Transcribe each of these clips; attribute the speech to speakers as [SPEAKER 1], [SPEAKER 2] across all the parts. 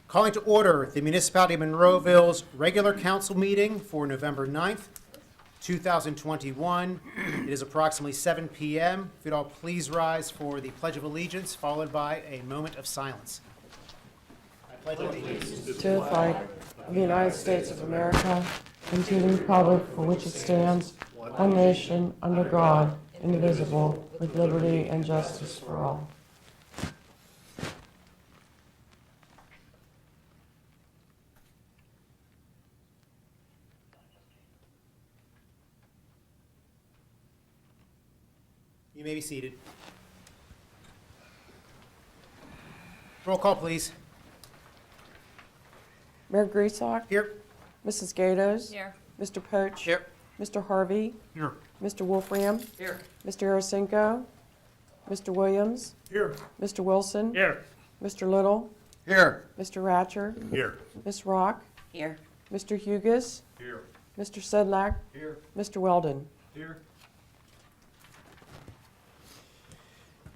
[SPEAKER 1] Calling to order the Municipality of Monroeville's regular council meeting for November 9th, 2021. It is approximately 7 p.m. If you'd all please rise for the Pledge of Allegiance, followed by a moment of silence. I pledge allegiance
[SPEAKER 2] to the flag of the United States of America and to the republic for which it stands, one nation, under God, indivisible, with liberty and justice for all.
[SPEAKER 1] You may be seated. Roll call, please.
[SPEAKER 2] Mayor Griesbach,
[SPEAKER 1] Here.
[SPEAKER 2] Mrs. Gatos,
[SPEAKER 3] Here.
[SPEAKER 2] Mr. Poach,
[SPEAKER 1] Here.
[SPEAKER 2] Mr. Harvey,
[SPEAKER 1] Here.
[SPEAKER 2] Mr. Wolfram,
[SPEAKER 1] Here.
[SPEAKER 2] Mr. Arasenko, Mr. Williams,
[SPEAKER 1] Here.
[SPEAKER 2] Mr. Wilson,
[SPEAKER 1] Here.
[SPEAKER 2] Mr. Little,
[SPEAKER 1] Here.
[SPEAKER 2] Mr. Ratcher,
[SPEAKER 1] Here.
[SPEAKER 2] Ms. Rock,
[SPEAKER 3] Here.
[SPEAKER 2] Mr. Hugus,
[SPEAKER 1] Here.
[SPEAKER 2] Mr. Sedlak,
[SPEAKER 1] Here.
[SPEAKER 2] Mr. Weldon.
[SPEAKER 1] Here.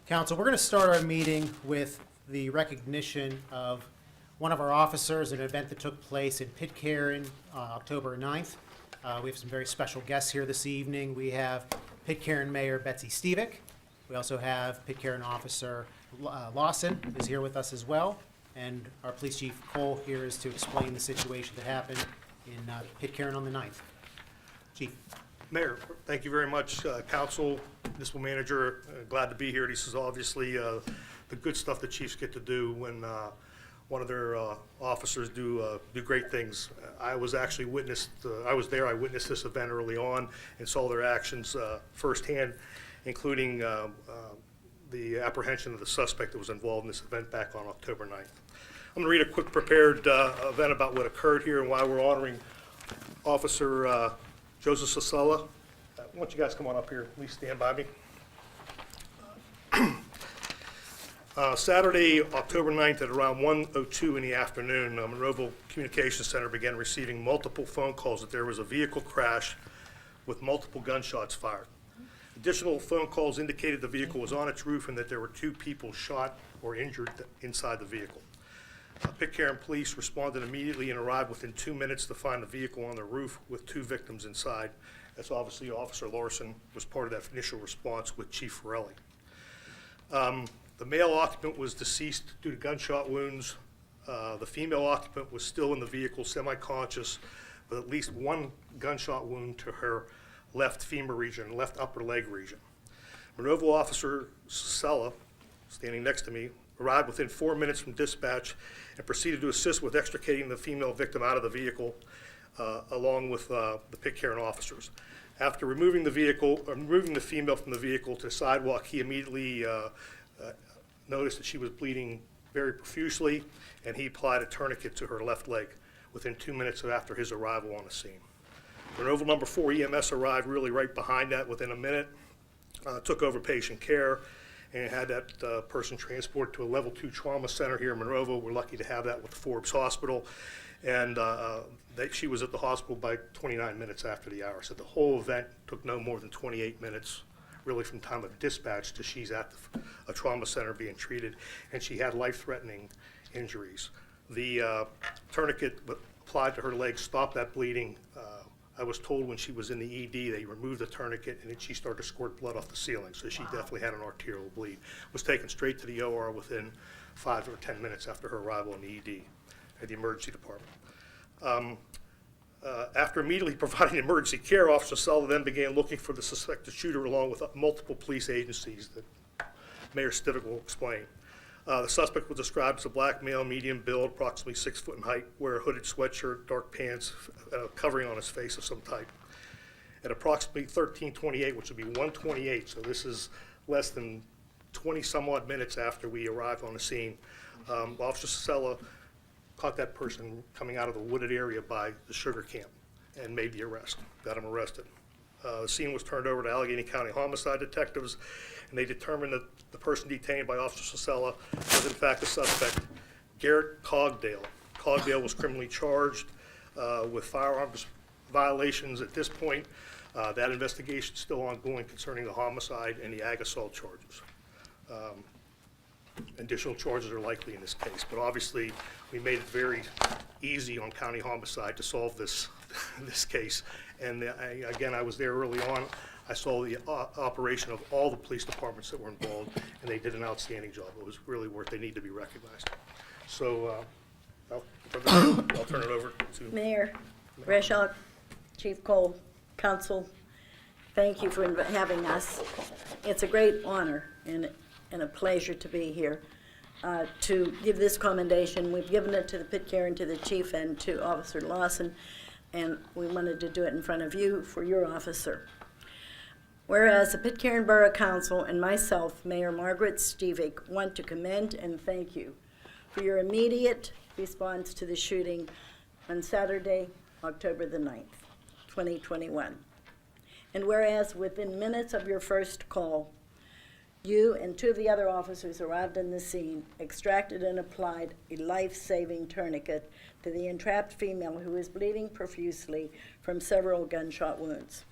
[SPEAKER 1] Council, we're going to start our meeting with the recognition of one of our officers, an event that took place in Pitcairn, October 9th. We have some very special guests here this evening. We have Pitcairn Mayor Betsy Stevick. We also have Pitcairn Officer Lawson is here with us as well. And our Police Chief Cole here is to explain the situation that happened in Pitcairn on the 9th. Chief.
[SPEAKER 4] Mayor, thank you very much. Council, Municipal Manager, glad to be here. This is obviously the good stuff the chiefs get to do when one of their officers do great things. I was actually I was there, I witnessed this event early on and saw their actions firsthand, including the apprehension of the suspect that was involved in this event back on October 9th. I'm going to read a quick prepared event about what occurred here and why we're honoring Officer Joseph Sasella. Why don't you guys come on up here, please stand by me. Saturday, October 9th at around 1:02 in the afternoon, Monroeville Communications Center began receiving multiple phone calls that there was a vehicle crash with multiple gunshots fired. Additional phone calls indicated the vehicle was on its roof and that there were 2 people shot or injured inside the vehicle. Pitcairn police responded immediately and arrived within 2 minutes to find the vehicle on the roof with 2 victims inside. That's obviously Officer Larson was part of that initial response with Chief Forelli. The male occupant was deceased due to gunshot wounds. The female occupant was still in the vehicle, semi-conscious, with at least 1 gunshot wound to her left femur region, left upper leg region. Monroeville Officer Sasella, standing next to me, arrived within 4 minutes from dispatch and proceeded to assist with extricating the female victim out of the vehicle, along with the Pitcairn officers. After removing the female from the vehicle to the sidewalk, he immediately noticed that she was bleeding very profusely, and he applied a tourniquet to her left leg within 2 minutes after his arrival on the scene. Monroeville number 4 EMS arrived really right behind that within a minute, took over patient care, and had that person transported to a level 2 trauma center here in Monroeville. We're lucky to have that with the Forbes Hospital. And she was at the hospital by 29 minutes after the hour. So the whole event took no more than 28 minutes, really from time of dispatch to she's at a trauma center being treated, and she had life-threatening injuries. The tourniquet applied to her leg stopped that bleeding. I was told when she was in the ED, they removed the tourniquet and then she started to squirt blood off the ceiling. So she definitely had an arterial bleed. Was taken straight to the OR within 5 or 10 minutes after her arrival in the ED at the emergency department. After immediately providing emergency care, Officer Sella then began looking for the suspected shooter along with multiple police agencies that Mayor Stivic will explain. The suspect was described as a black male, medium build, approximately 6 foot in height, wear a hooded sweatshirt, dark pants, covering on his face of some type. At approximately 13:28, which would be 1:28, so this is less than 20 some odd minutes after we arrived on the scene, Officer Sella caught that person coming out of the wooded area by the sugar camp and made the arrest, got him arrested. The scene was turned over to Allegheny County homicide detectives, and they determined that the person detained by Officer Sasella was in fact the suspect, Gerhart Cogdale. Cogdale was criminally charged with firearms violations at this point. That investigation is still ongoing concerning the homicide and the ag assault charges. additional charges are likely in this case. But obviously, we made it very easy on county homicide to solve this, this case. And again, I was there early on. I saw the operation of all the police departments that were involved, and they did an outstanding job. It was really they need to be recognized. So I'll turn it over to
[SPEAKER 3] Mayor, Gerhart, Chief Cole, Council, thank you for having us. It's a great honor and a pleasure to be here to give this commendation. We've given it to the Pitcairn, to the Chief, and to Officer Lawson, and we wanted to do it in front of you for your officer. Whereas the Pitcairn Borough Council and myself, Mayor Margaret Stevick, want to commend and thank you for your immediate response to the shooting on Saturday, October the 9th, 2021. And whereas within minutes of your first call, you and two of the other officers arrived on the scene, extracted and applied a life-saving tourniquet to the entrapped female who was bleeding profusely from several gunshot wounds.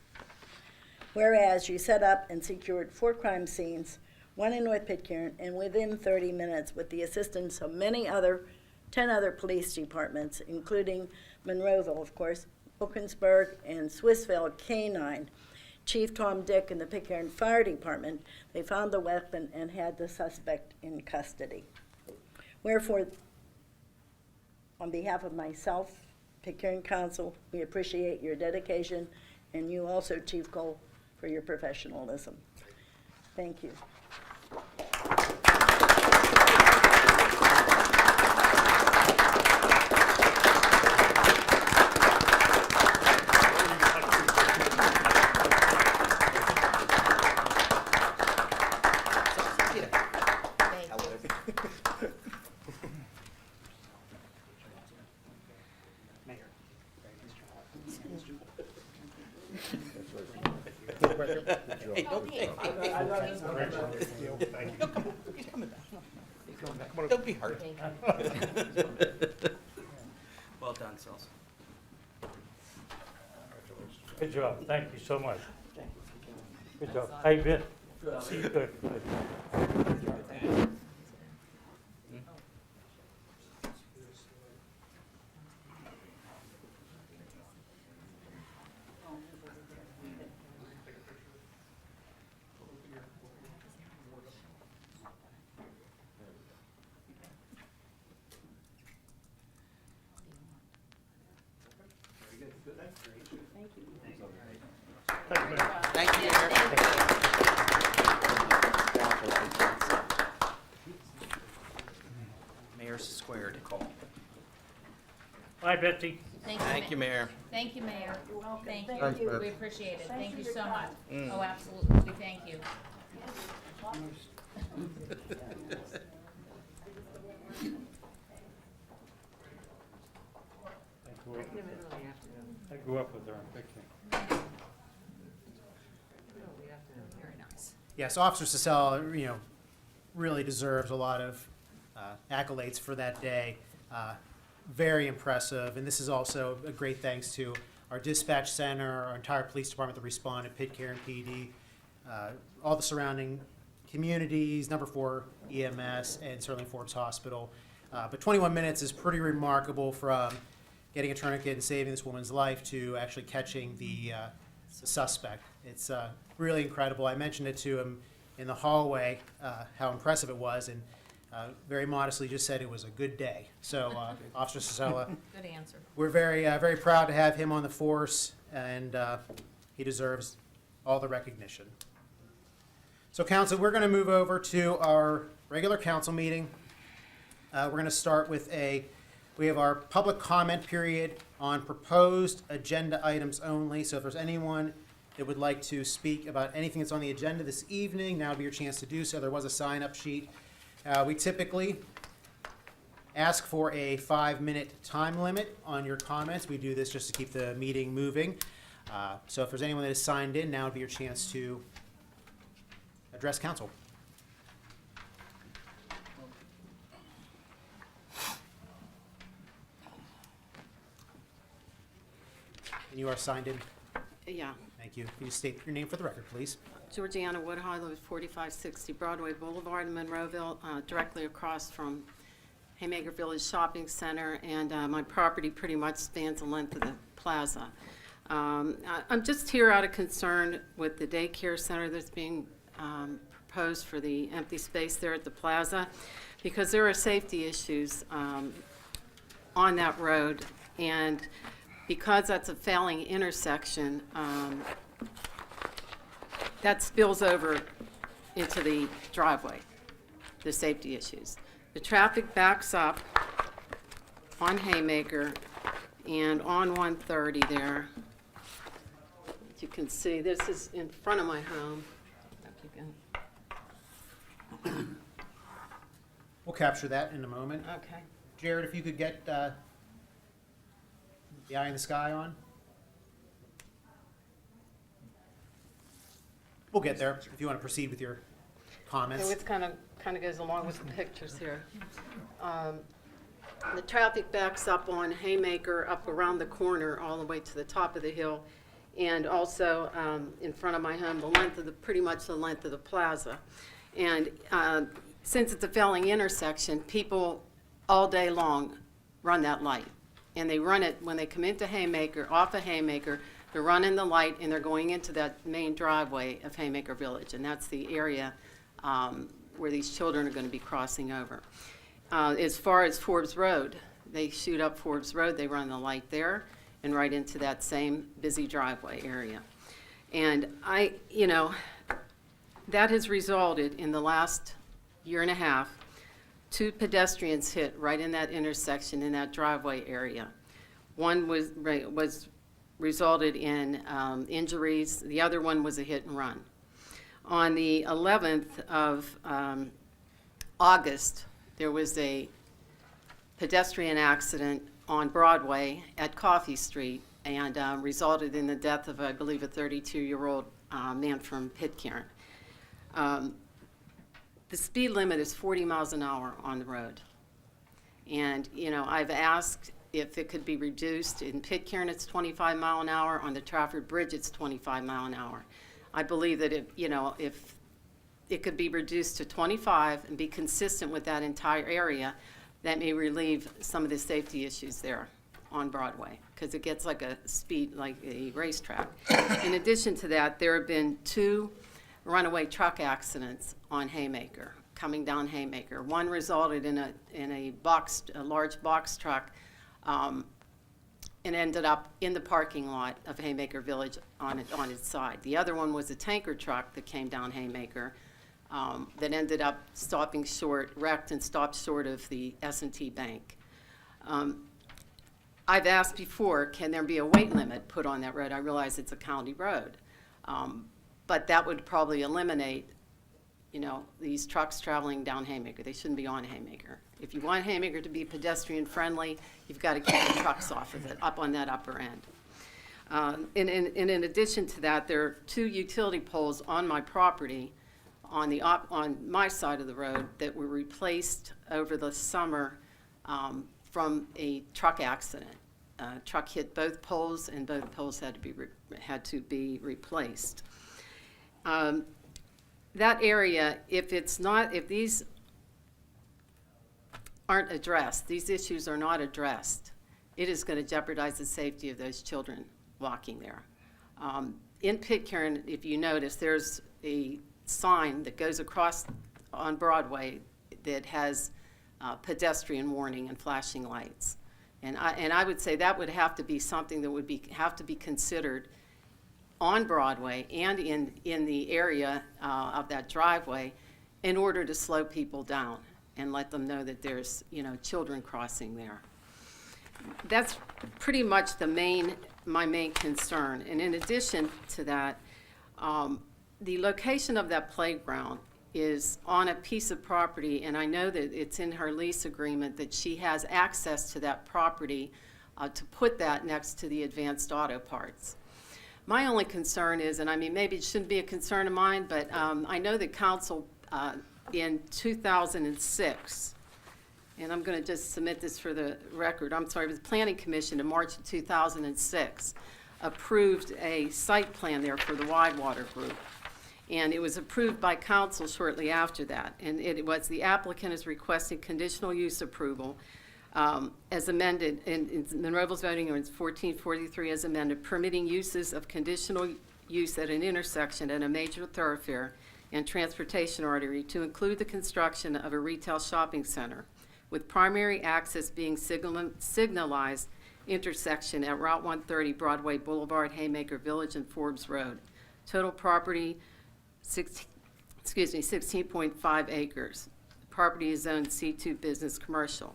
[SPEAKER 3] Whereas you set up and secured 4 crime scenes, 1 in North Pitcairn, and within 30 minutes with the assistance of 10 other police departments, including Monroeville, of course, Wilkinsburg, and Swissvale K-9, Chief Tom Dick and the Pitcairn Fire Department, they found the weapon and had the suspect in custody. Wherefore, on behalf of myself, Pitcairn Council, we appreciate your dedication, and you also, Chief Cole, for your professionalism. Thank you.
[SPEAKER 5] Hey, don't be hard. Well done, Celso.
[SPEAKER 6] Good job, thank you so much. Good job. How you been? Good.
[SPEAKER 5] Thank you, Mayor. Mayor's squared.
[SPEAKER 6] Hi, Betsy.
[SPEAKER 5] Thank you, Mayor.
[SPEAKER 7] Thank you, Mayor. Thank you.
[SPEAKER 3] Thank you.
[SPEAKER 7] We appreciate it. Thank you so much. Oh, absolutely. We thank you.
[SPEAKER 6] I grew up with her in Pitcairn.
[SPEAKER 7] Very nice.
[SPEAKER 1] Yes, Officer Cicella, really deserves a lot of accolades for that day. Very impressive, and this is also a great thanks to our dispatch center, our entire police department that responded, Pitcairn PD, all the surrounding communities, number 4 EMS, and certainly Forbes Hospital. But 21 minutes is pretty remarkable from getting a tourniquet and saving this woman's life to actually catching the suspect. It's really incredible. I mentioned it to him in the hallway, how impressive it was, and very modestly just said it was a good day. So, Officer Cicella,
[SPEAKER 7] Good answer.
[SPEAKER 1] we're very proud to have him on the force, and he deserves all the recognition. So, Council, we're going to move over to our regular council meeting. We're going to start with we have our public comment period on proposed agenda items only. So if there's anyone that would like to speak about anything that's on the agenda this evening, now would be your chance to do so. There was a sign-up sheet. We typically ask for a 5-minute time limit on your comments. We do this just to keep the meeting moving. So if there's anyone that has signed in, now would be your chance to address council. And you are signed in?
[SPEAKER 8] Yeah,
[SPEAKER 1] Thank you. Can you state your name for the record, please?
[SPEAKER 8] Georgiana Woodhall, live at 4560 Broadway Boulevard in Monroeville, directly across from Haymaker Village Shopping Center, and my property pretty much spans the length of the plaza. I'm just here out of concern with the daycare center that's being proposed for the empty space there at the plaza, because there are safety issues on that road, and because that's a failing intersection, that spills over into the driveway, the safety issues. The traffic backs up on Haymaker and on 130 there. As you can see, this is in front of my home. If you can-
[SPEAKER 1] We'll capture that in a moment.
[SPEAKER 8] Okay.
[SPEAKER 1] Jared, if you could get the eye in the sky on. We'll get there if you want to proceed with your comments.
[SPEAKER 8] So it kind of goes along with the pictures here. The traffic backs up on Haymaker, up around the corner, all the way to the top of the hill, and also in front of my home, the length of the, pretty much the length of the plaza. And since it's a failing intersection, people all day long run that light. And they run it when they come into Haymaker, off of Haymaker, they're running the light and they're going into that main driveway of Haymaker Village. And that's the area where these children are going to be crossing over. As far as Forbes Road, they shoot up Forbes Road, they run the light there and right into that same busy driveway area. And that has resulted in the last year and a half, 2 pedestrians hit right in that intersection in that driveway area. One was resulted in injuries. The other one was a hit and run. On the 11th of August, there was a pedestrian accident on Broadway at Coffee Street and resulted in the death of, I believe, a 32-year-old man from Pitcairn. The speed limit is 40 miles an hour on the road. And, I've asked if it could be reduced. In Pitcairn, it's 25 mile an hour. On the Trafford Bridge, it's 25 mile an hour. I believe that if it could be reduced to 25 and be consistent with that entire area, that may relieve some of the safety issues there on Broadway, because it gets like a racetrack. In addition to that, there have been 2 runaway truck accidents on Haymaker, coming down Haymaker. One resulted in a large box truck, and ended up in the parking lot of Haymaker Village on its side. The other one was a tanker truck that came down Haymaker, that ended up stopping short, wrecked and stopped short of the S&T Bank. I've asked before, can there be a weight limit put on that road? I realize it's a county road. But that would probably eliminate, these trucks traveling down Haymaker. They shouldn't be on Haymaker. If you want Haymaker to be pedestrian friendly, you've got to keep the trucks off of it, up on that upper end. And in addition to that, there are 2 utility poles on my property on my side of the road that were replaced over the summer from a truck accident. Truck hit both poles and both poles had to be replaced. That area, if these aren't addressed, these issues are not addressed, it is going to jeopardize the safety of those children walking there. In Pitcairn, if you notice, there's a sign that goes across on Broadway that has pedestrian warning and flashing lights. And I would say that would have to be something that would have to be considered on Broadway and in the area of that driveway in order to slow people down and let them know that there's children crossing there. That's pretty much my main concern. And in addition to that, the location of that playground is on a piece of property, and I know that it's in her lease agreement that she has access to that property to put that next to the Advanced Auto Parts. My only concern is, and maybe it shouldn't be a concern of mine, but I know that council in 2006, and I'm going to just submit this for the record, I'm sorry, it was the Planning Commission in March of 2006, approved a site plan there for the Widewater Group. And it was approved by council shortly after that. And it was, the applicant is requesting conditional use approval as amended in Monroeville's zoning ordinance 1443 as amended, permitting uses of conditional use at an intersection at a major thoroughfare and transportation artery to include the construction of a retail shopping center with primary access being signalized intersection at Route 130 Broadway Boulevard, Haymaker Village, and Forbes Road. Total property, 16.5 acres. Property is zoned C2 Business Commercial.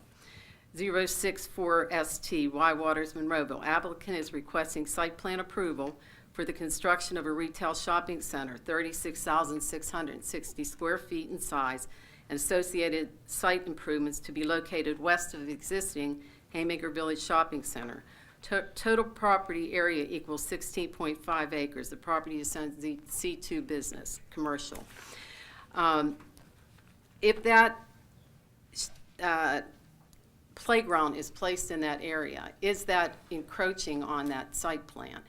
[SPEAKER 8] 064 ST Y Waters Monroeville. Applicant is requesting site plan approval for the construction of a retail shopping center, 36,660 square feet in size, and associated site improvements to be located west of the existing Haymaker Village Shopping Center. Total property area equals 16.5 acres. The property is zoned C2 Business Commercial. If that playground is placed in that area, is that encroaching on that site plan?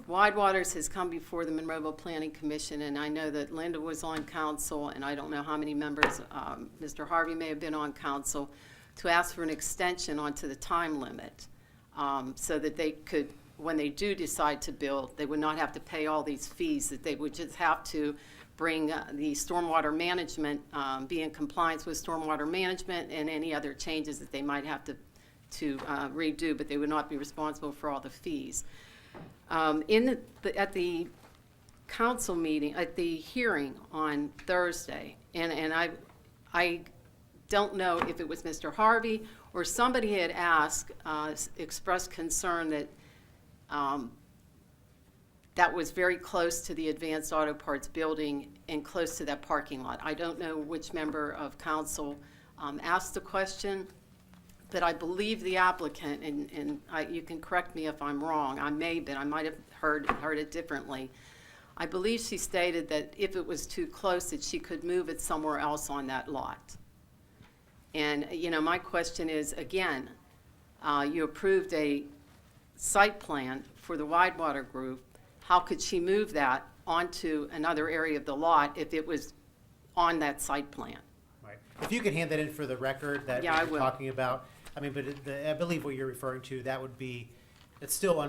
[SPEAKER 8] Widewaters has come before the Monroeville Planning Commission, and I know that Linda was on council, and I don't know how many members, Mr. Harvey may have been on council, to ask for an extension onto the time limit, so that they could, when they do decide to build, they would not have to pay all these fees, that they would just have to bring the stormwater management, be in compliance with stormwater management and any other changes that they might have to redo, but they would not be responsible for all the fees. At the council meeting, at the hearing on Thursday, and I don't know if it was Mr. Harvey or somebody had asked, expressed concern that that was very close to the Advanced Auto Parts building and close to that parking lot. I don't know which member of council asked the question, but I believe the applicant, and you can correct me if I'm wrong, I might have heard it differently. I believe she stated that if it was too close, that she could move it somewhere else on that lot. And, my question is, again, you approved a site plan for the Widewater Group. How could she move that onto another area of the lot if it was on that site plan?
[SPEAKER 1] Right. If you could hand that in for the record, that
[SPEAKER 8] Yeah, I
[SPEAKER 1] you're
[SPEAKER 8] will.
[SPEAKER 1] talking about. I mean, but I believe what you're referring to, it's still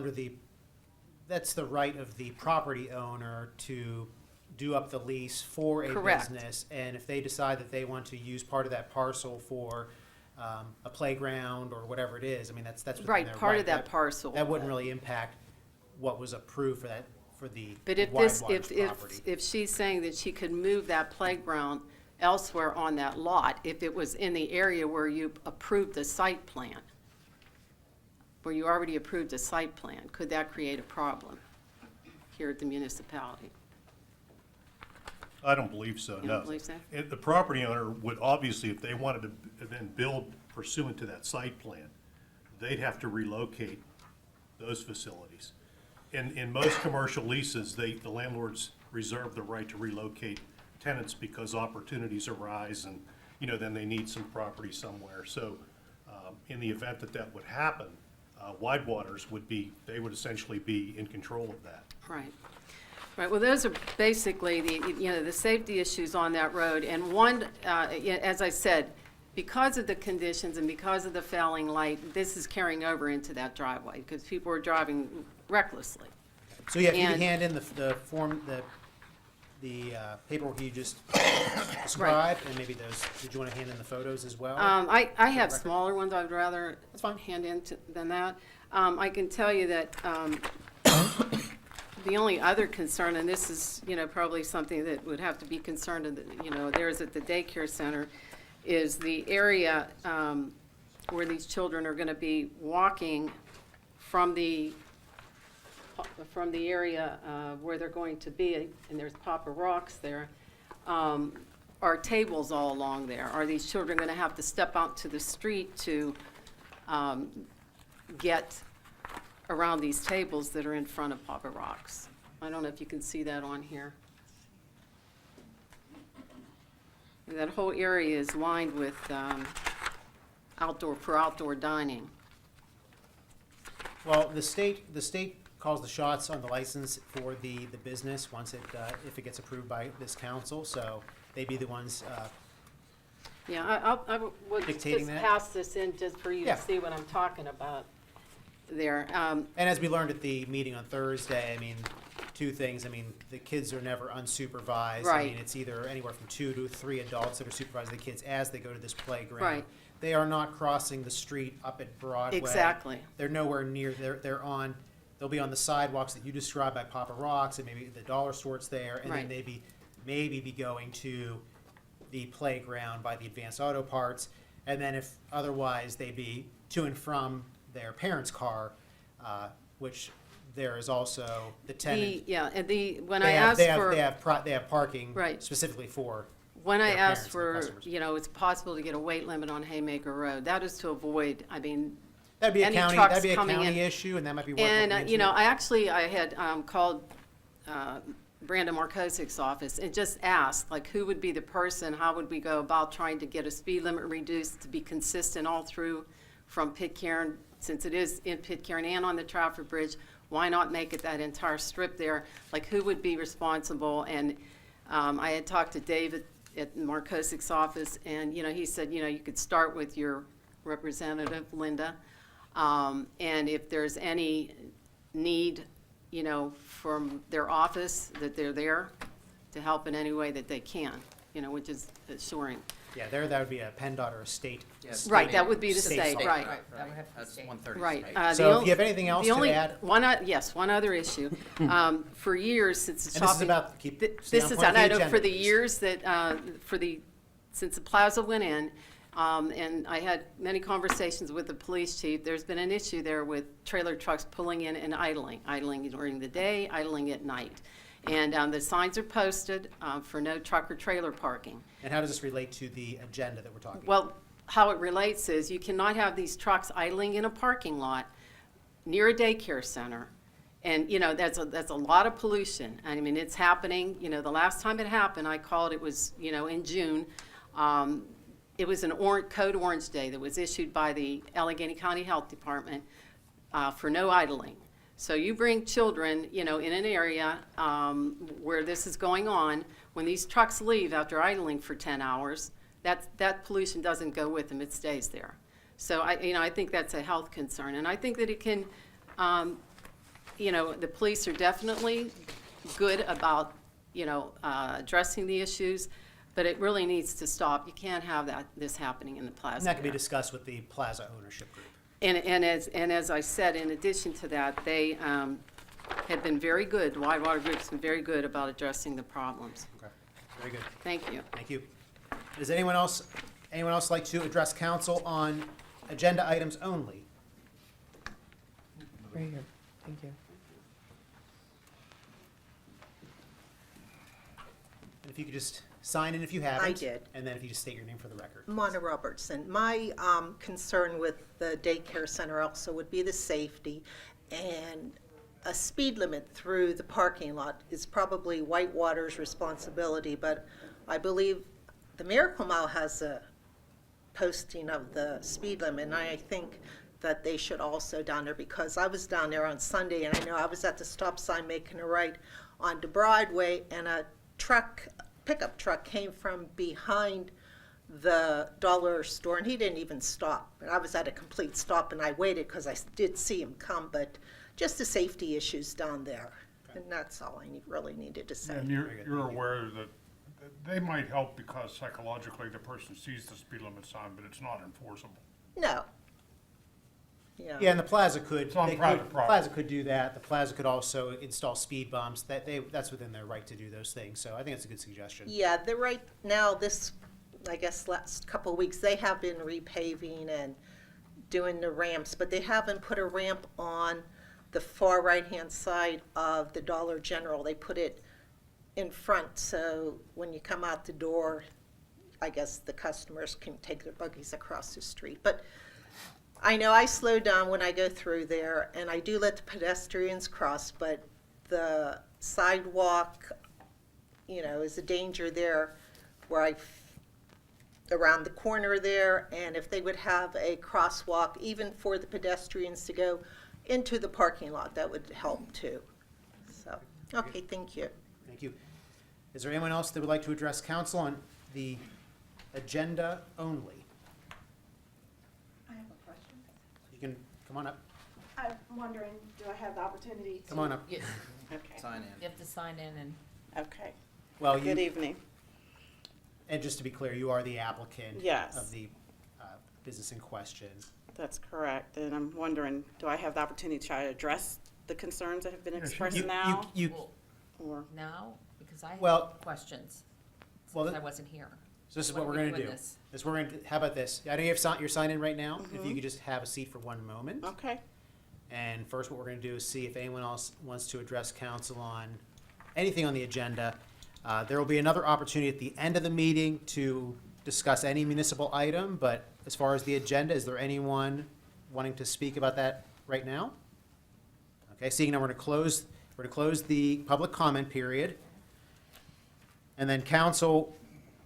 [SPEAKER 1] that's the right of the property owner to do up the lease for a
[SPEAKER 8] Correct.
[SPEAKER 1] business. And if they decide that they want to use part of that parcel for a playground or whatever it is, I mean, that's within
[SPEAKER 8] Right,
[SPEAKER 1] their
[SPEAKER 8] part
[SPEAKER 1] right.
[SPEAKER 8] of that parcel.
[SPEAKER 1] That wouldn't really impact what was approved for the
[SPEAKER 8] But if
[SPEAKER 1] Widewaters property.
[SPEAKER 8] if she's saying that she could move that playground elsewhere on that lot, if it was in the area where you approved the site plan, where you already approved a site plan, could that create a problem here at the municipality?
[SPEAKER 9] I don't believe so,
[SPEAKER 8] You
[SPEAKER 9] no.
[SPEAKER 8] don't believe so?
[SPEAKER 9] The property owner would obviously, if they wanted to then build pursuant to that site plan, they'd have to relocate those facilities. In most commercial leases, the landlords reserve the right to relocate tenants because opportunities arise and, then they need some property somewhere. So in the event that would happen, Widewaters they would essentially be in control of that.
[SPEAKER 8] Right. Right, well, those are basically the safety issues on that road. And one, as I said, because of the conditions and because of the failing light, this is carrying over into that driveway because people are driving recklessly.
[SPEAKER 1] So yeah, if you could
[SPEAKER 8] and-
[SPEAKER 1] hand in the form, the paperwork you just described, and maybe those, did you want to hand in the photos as well?
[SPEAKER 8] I have
[SPEAKER 1] record.
[SPEAKER 8] smaller ones I'd rather
[SPEAKER 1] That's fine.
[SPEAKER 8] hand in than that. I can tell you that the only other concern, and this is, probably something that would have to be concerned, there's at the daycare center, is the area where these children are going to be walking from the area where they're going to be, and there's Papa Rocks there, are tables all along there. Are these children going to have to step out to the street to get around these tables that are in front of Papa Rocks? I don't know if you can see that on here. That whole area is lined with outdoor dining.
[SPEAKER 1] Well, the state calls the shots on the license for the business once it, if it gets approved by this council, so they'd be the ones,
[SPEAKER 8] Yeah, I would
[SPEAKER 1] Dictating
[SPEAKER 8] just
[SPEAKER 1] that?
[SPEAKER 8] pass this in just for you
[SPEAKER 1] Yeah.
[SPEAKER 8] to see what I'm talking about there.
[SPEAKER 1] and as we learned at the meeting on Thursday, I mean, two things, I mean, the kids are never unsupervised. I mean,
[SPEAKER 8] Right.
[SPEAKER 1] it's either anywhere from 2 to 3 adults that are supervising the kids as they go to this playground.
[SPEAKER 8] Right.
[SPEAKER 1] They are not crossing the street up at Broadway.
[SPEAKER 8] Exactly.
[SPEAKER 1] They're nowhere near, they'll be on the sidewalks that you described by Papa Rocks, and maybe the dollar store's there, and then
[SPEAKER 8] Right.
[SPEAKER 1] maybe be going to the playground by the Advanced Auto Parts, and then if otherwise, they'd be to and from their parents' car, which there is also the tenant.
[SPEAKER 8] Yeah, and when I
[SPEAKER 1] They have,
[SPEAKER 8] asked
[SPEAKER 1] they have,
[SPEAKER 8] for.
[SPEAKER 1] they have parking
[SPEAKER 8] Right.
[SPEAKER 1] specifically for,
[SPEAKER 8] When I
[SPEAKER 1] their
[SPEAKER 8] asked
[SPEAKER 1] parents and their
[SPEAKER 8] for,
[SPEAKER 1] customers.
[SPEAKER 8] you know, it's possible to get a weight limit on Haymaker Road, that is to avoid, I mean,
[SPEAKER 1] that'd be a
[SPEAKER 8] any
[SPEAKER 1] county,
[SPEAKER 8] trucks
[SPEAKER 1] that'd be a
[SPEAKER 8] coming
[SPEAKER 1] county
[SPEAKER 8] in.
[SPEAKER 1] issue, and that might be worth
[SPEAKER 8] And,
[SPEAKER 1] looking
[SPEAKER 8] you know,
[SPEAKER 1] into.
[SPEAKER 8] I had called Brandon Markosik's office and just asked, like, who would be the person, how would we go about trying to get a speed limit reduced to be consistent all through from Pitcairn, since it is in Pitcairn and on the Trafford Bridge, why not make it that entire strip there? Like, who would be responsible? And I had talked to David at Markosik's office, and, you know, he said, you know, you could start with your representative, Linda, and if there's any need, you know, from their office, that they're there to help in any way that they can, you know, which is assuring.
[SPEAKER 1] Yeah, that would be a PennDOT or a state.
[SPEAKER 5] Yes.
[SPEAKER 8] Right, that would be the
[SPEAKER 1] State
[SPEAKER 8] state,
[SPEAKER 1] site.
[SPEAKER 8] right.
[SPEAKER 7] That would have to be
[SPEAKER 5] That's
[SPEAKER 7] state.
[SPEAKER 5] 130
[SPEAKER 8] Right.
[SPEAKER 5] state.
[SPEAKER 1] So if you have anything else to add?
[SPEAKER 8] Yes, one other issue. For years, since the
[SPEAKER 1] And this is
[SPEAKER 8] shopping.
[SPEAKER 1] about, stay
[SPEAKER 8] This
[SPEAKER 1] on
[SPEAKER 8] is,
[SPEAKER 1] point of the
[SPEAKER 8] I know,
[SPEAKER 1] agenda,
[SPEAKER 8] for the
[SPEAKER 1] please.
[SPEAKER 8] years that, since the plaza went in, and I had many conversations with the police chief, there's been an issue there with trailer trucks pulling in and idling during the day, idling at night. And the signs are posted for no truck or trailer parking.
[SPEAKER 1] And how does this relate to the agenda that we're talking about?
[SPEAKER 8] Well, how it relates is you cannot have these trucks idling in a parking lot near a daycare center. And, you know, that's a lot of pollution. I mean, it's happening, you know, the last time it happened, I called, it was, you know, in June. It was an Code Orange Day that was issued by the Allegheny County Health Department for no idling. So you bring children, you know, in an area where this is going on, when these trucks leave after idling for 10 hours, that pollution doesn't go with them, it stays there. So I think that's a health concern, and I think that it can, you know, the police are definitely good about, you know, addressing the issues, but it really needs to stop. You can't have this happening in the plaza.
[SPEAKER 1] And that can be
[SPEAKER 8] there.
[SPEAKER 1] discussed with the plaza ownership group.
[SPEAKER 8] And as I said, in addition to that, they have been very good, Whitewater Group's been very good about addressing the problems.
[SPEAKER 1] Okay, very good.
[SPEAKER 8] Thank you.
[SPEAKER 1] Thank you. Does anyone else like to address council on agenda items only?
[SPEAKER 2] Right here. Thank you.
[SPEAKER 1] And if you could just sign in if you haven't.
[SPEAKER 10] I did.
[SPEAKER 1] And then if you just state your name for the record.
[SPEAKER 10] Mona Robertson. My concern with the daycare center also would be the safety, and a speed limit through the parking lot is probably Whitewater's responsibility, but I believe the Miracle Mile has a posting of the speed limit, and I think that they should also down there, because I was down there on Sunday, and I know I was at the stop sign making a right onto Broadway, and a pickup truck came from behind the dollar store, and he didn't even stop. And I was at a complete stop, and I waited because I did see him come, but just the safety issues down there. And that's all I really needed to say.
[SPEAKER 11] And you're aware that they might help because psychologically the person sees the speed limit sign, but it's not enforceable.
[SPEAKER 10] No. Yeah.
[SPEAKER 1] Yeah, and the plaza could.
[SPEAKER 11] It's on
[SPEAKER 1] they
[SPEAKER 11] private
[SPEAKER 1] could-
[SPEAKER 11] property.
[SPEAKER 1] Plaza could do that. The plaza could also install speed bumps. That's within their right to do those things. So I think it's a good suggestion.
[SPEAKER 10] Yeah, they're right now, I guess last couple of weeks, they have been repaving and doing the ramps, but they haven't put a ramp on the far right-hand side of the Dollar General. They put it in front, so when you come out the door, I guess the customers can take their buggies across the street. But I know I slow down when I go through there, and I do let the pedestrians cross, but the sidewalk, you know, is a danger there where around the corner there, and if they would have a crosswalk, even for the pedestrians to go into the parking lot, that would help too. So, okay, thank you.
[SPEAKER 1] Thank you. Is there anyone else that would like to address council on the agenda only?
[SPEAKER 12] I have a question.
[SPEAKER 1] You can come on up.
[SPEAKER 12] I'm wondering, do I have the opportunity to?
[SPEAKER 1] Come on up.
[SPEAKER 12] Okay,
[SPEAKER 5] Sign in.
[SPEAKER 7] You have to sign in and.
[SPEAKER 12] okay.
[SPEAKER 1] Well,
[SPEAKER 12] Good
[SPEAKER 1] you,
[SPEAKER 12] evening.
[SPEAKER 1] and just to be clear, you are the applicant
[SPEAKER 12] Yes.
[SPEAKER 1] of the business in question.
[SPEAKER 12] That's correct. And I'm wondering, do I have the opportunity to try to address the concerns that have been expressed
[SPEAKER 1] You-
[SPEAKER 12] now?
[SPEAKER 1] You,
[SPEAKER 12] Or,
[SPEAKER 7] Now, because I
[SPEAKER 1] Well-
[SPEAKER 7] have questions,
[SPEAKER 1] well,
[SPEAKER 7] since I wasn't here.
[SPEAKER 1] so this is
[SPEAKER 7] When
[SPEAKER 1] what
[SPEAKER 7] are
[SPEAKER 1] we're
[SPEAKER 7] we
[SPEAKER 1] gonna
[SPEAKER 7] doing
[SPEAKER 1] do.
[SPEAKER 7] this?
[SPEAKER 1] This we're gonna, how about this? I know you have your sign in right now. If you could just have a seat for one moment.
[SPEAKER 12] okay,
[SPEAKER 1] And first, what we're going to do is see if anyone else wants to address council on anything on the agenda. There will be another opportunity at the end of the meeting to discuss any municipal item, but as far as the agenda, is there anyone wanting to speak about that right now? Okay, seeing now, we're going to close the public comment period. And then council,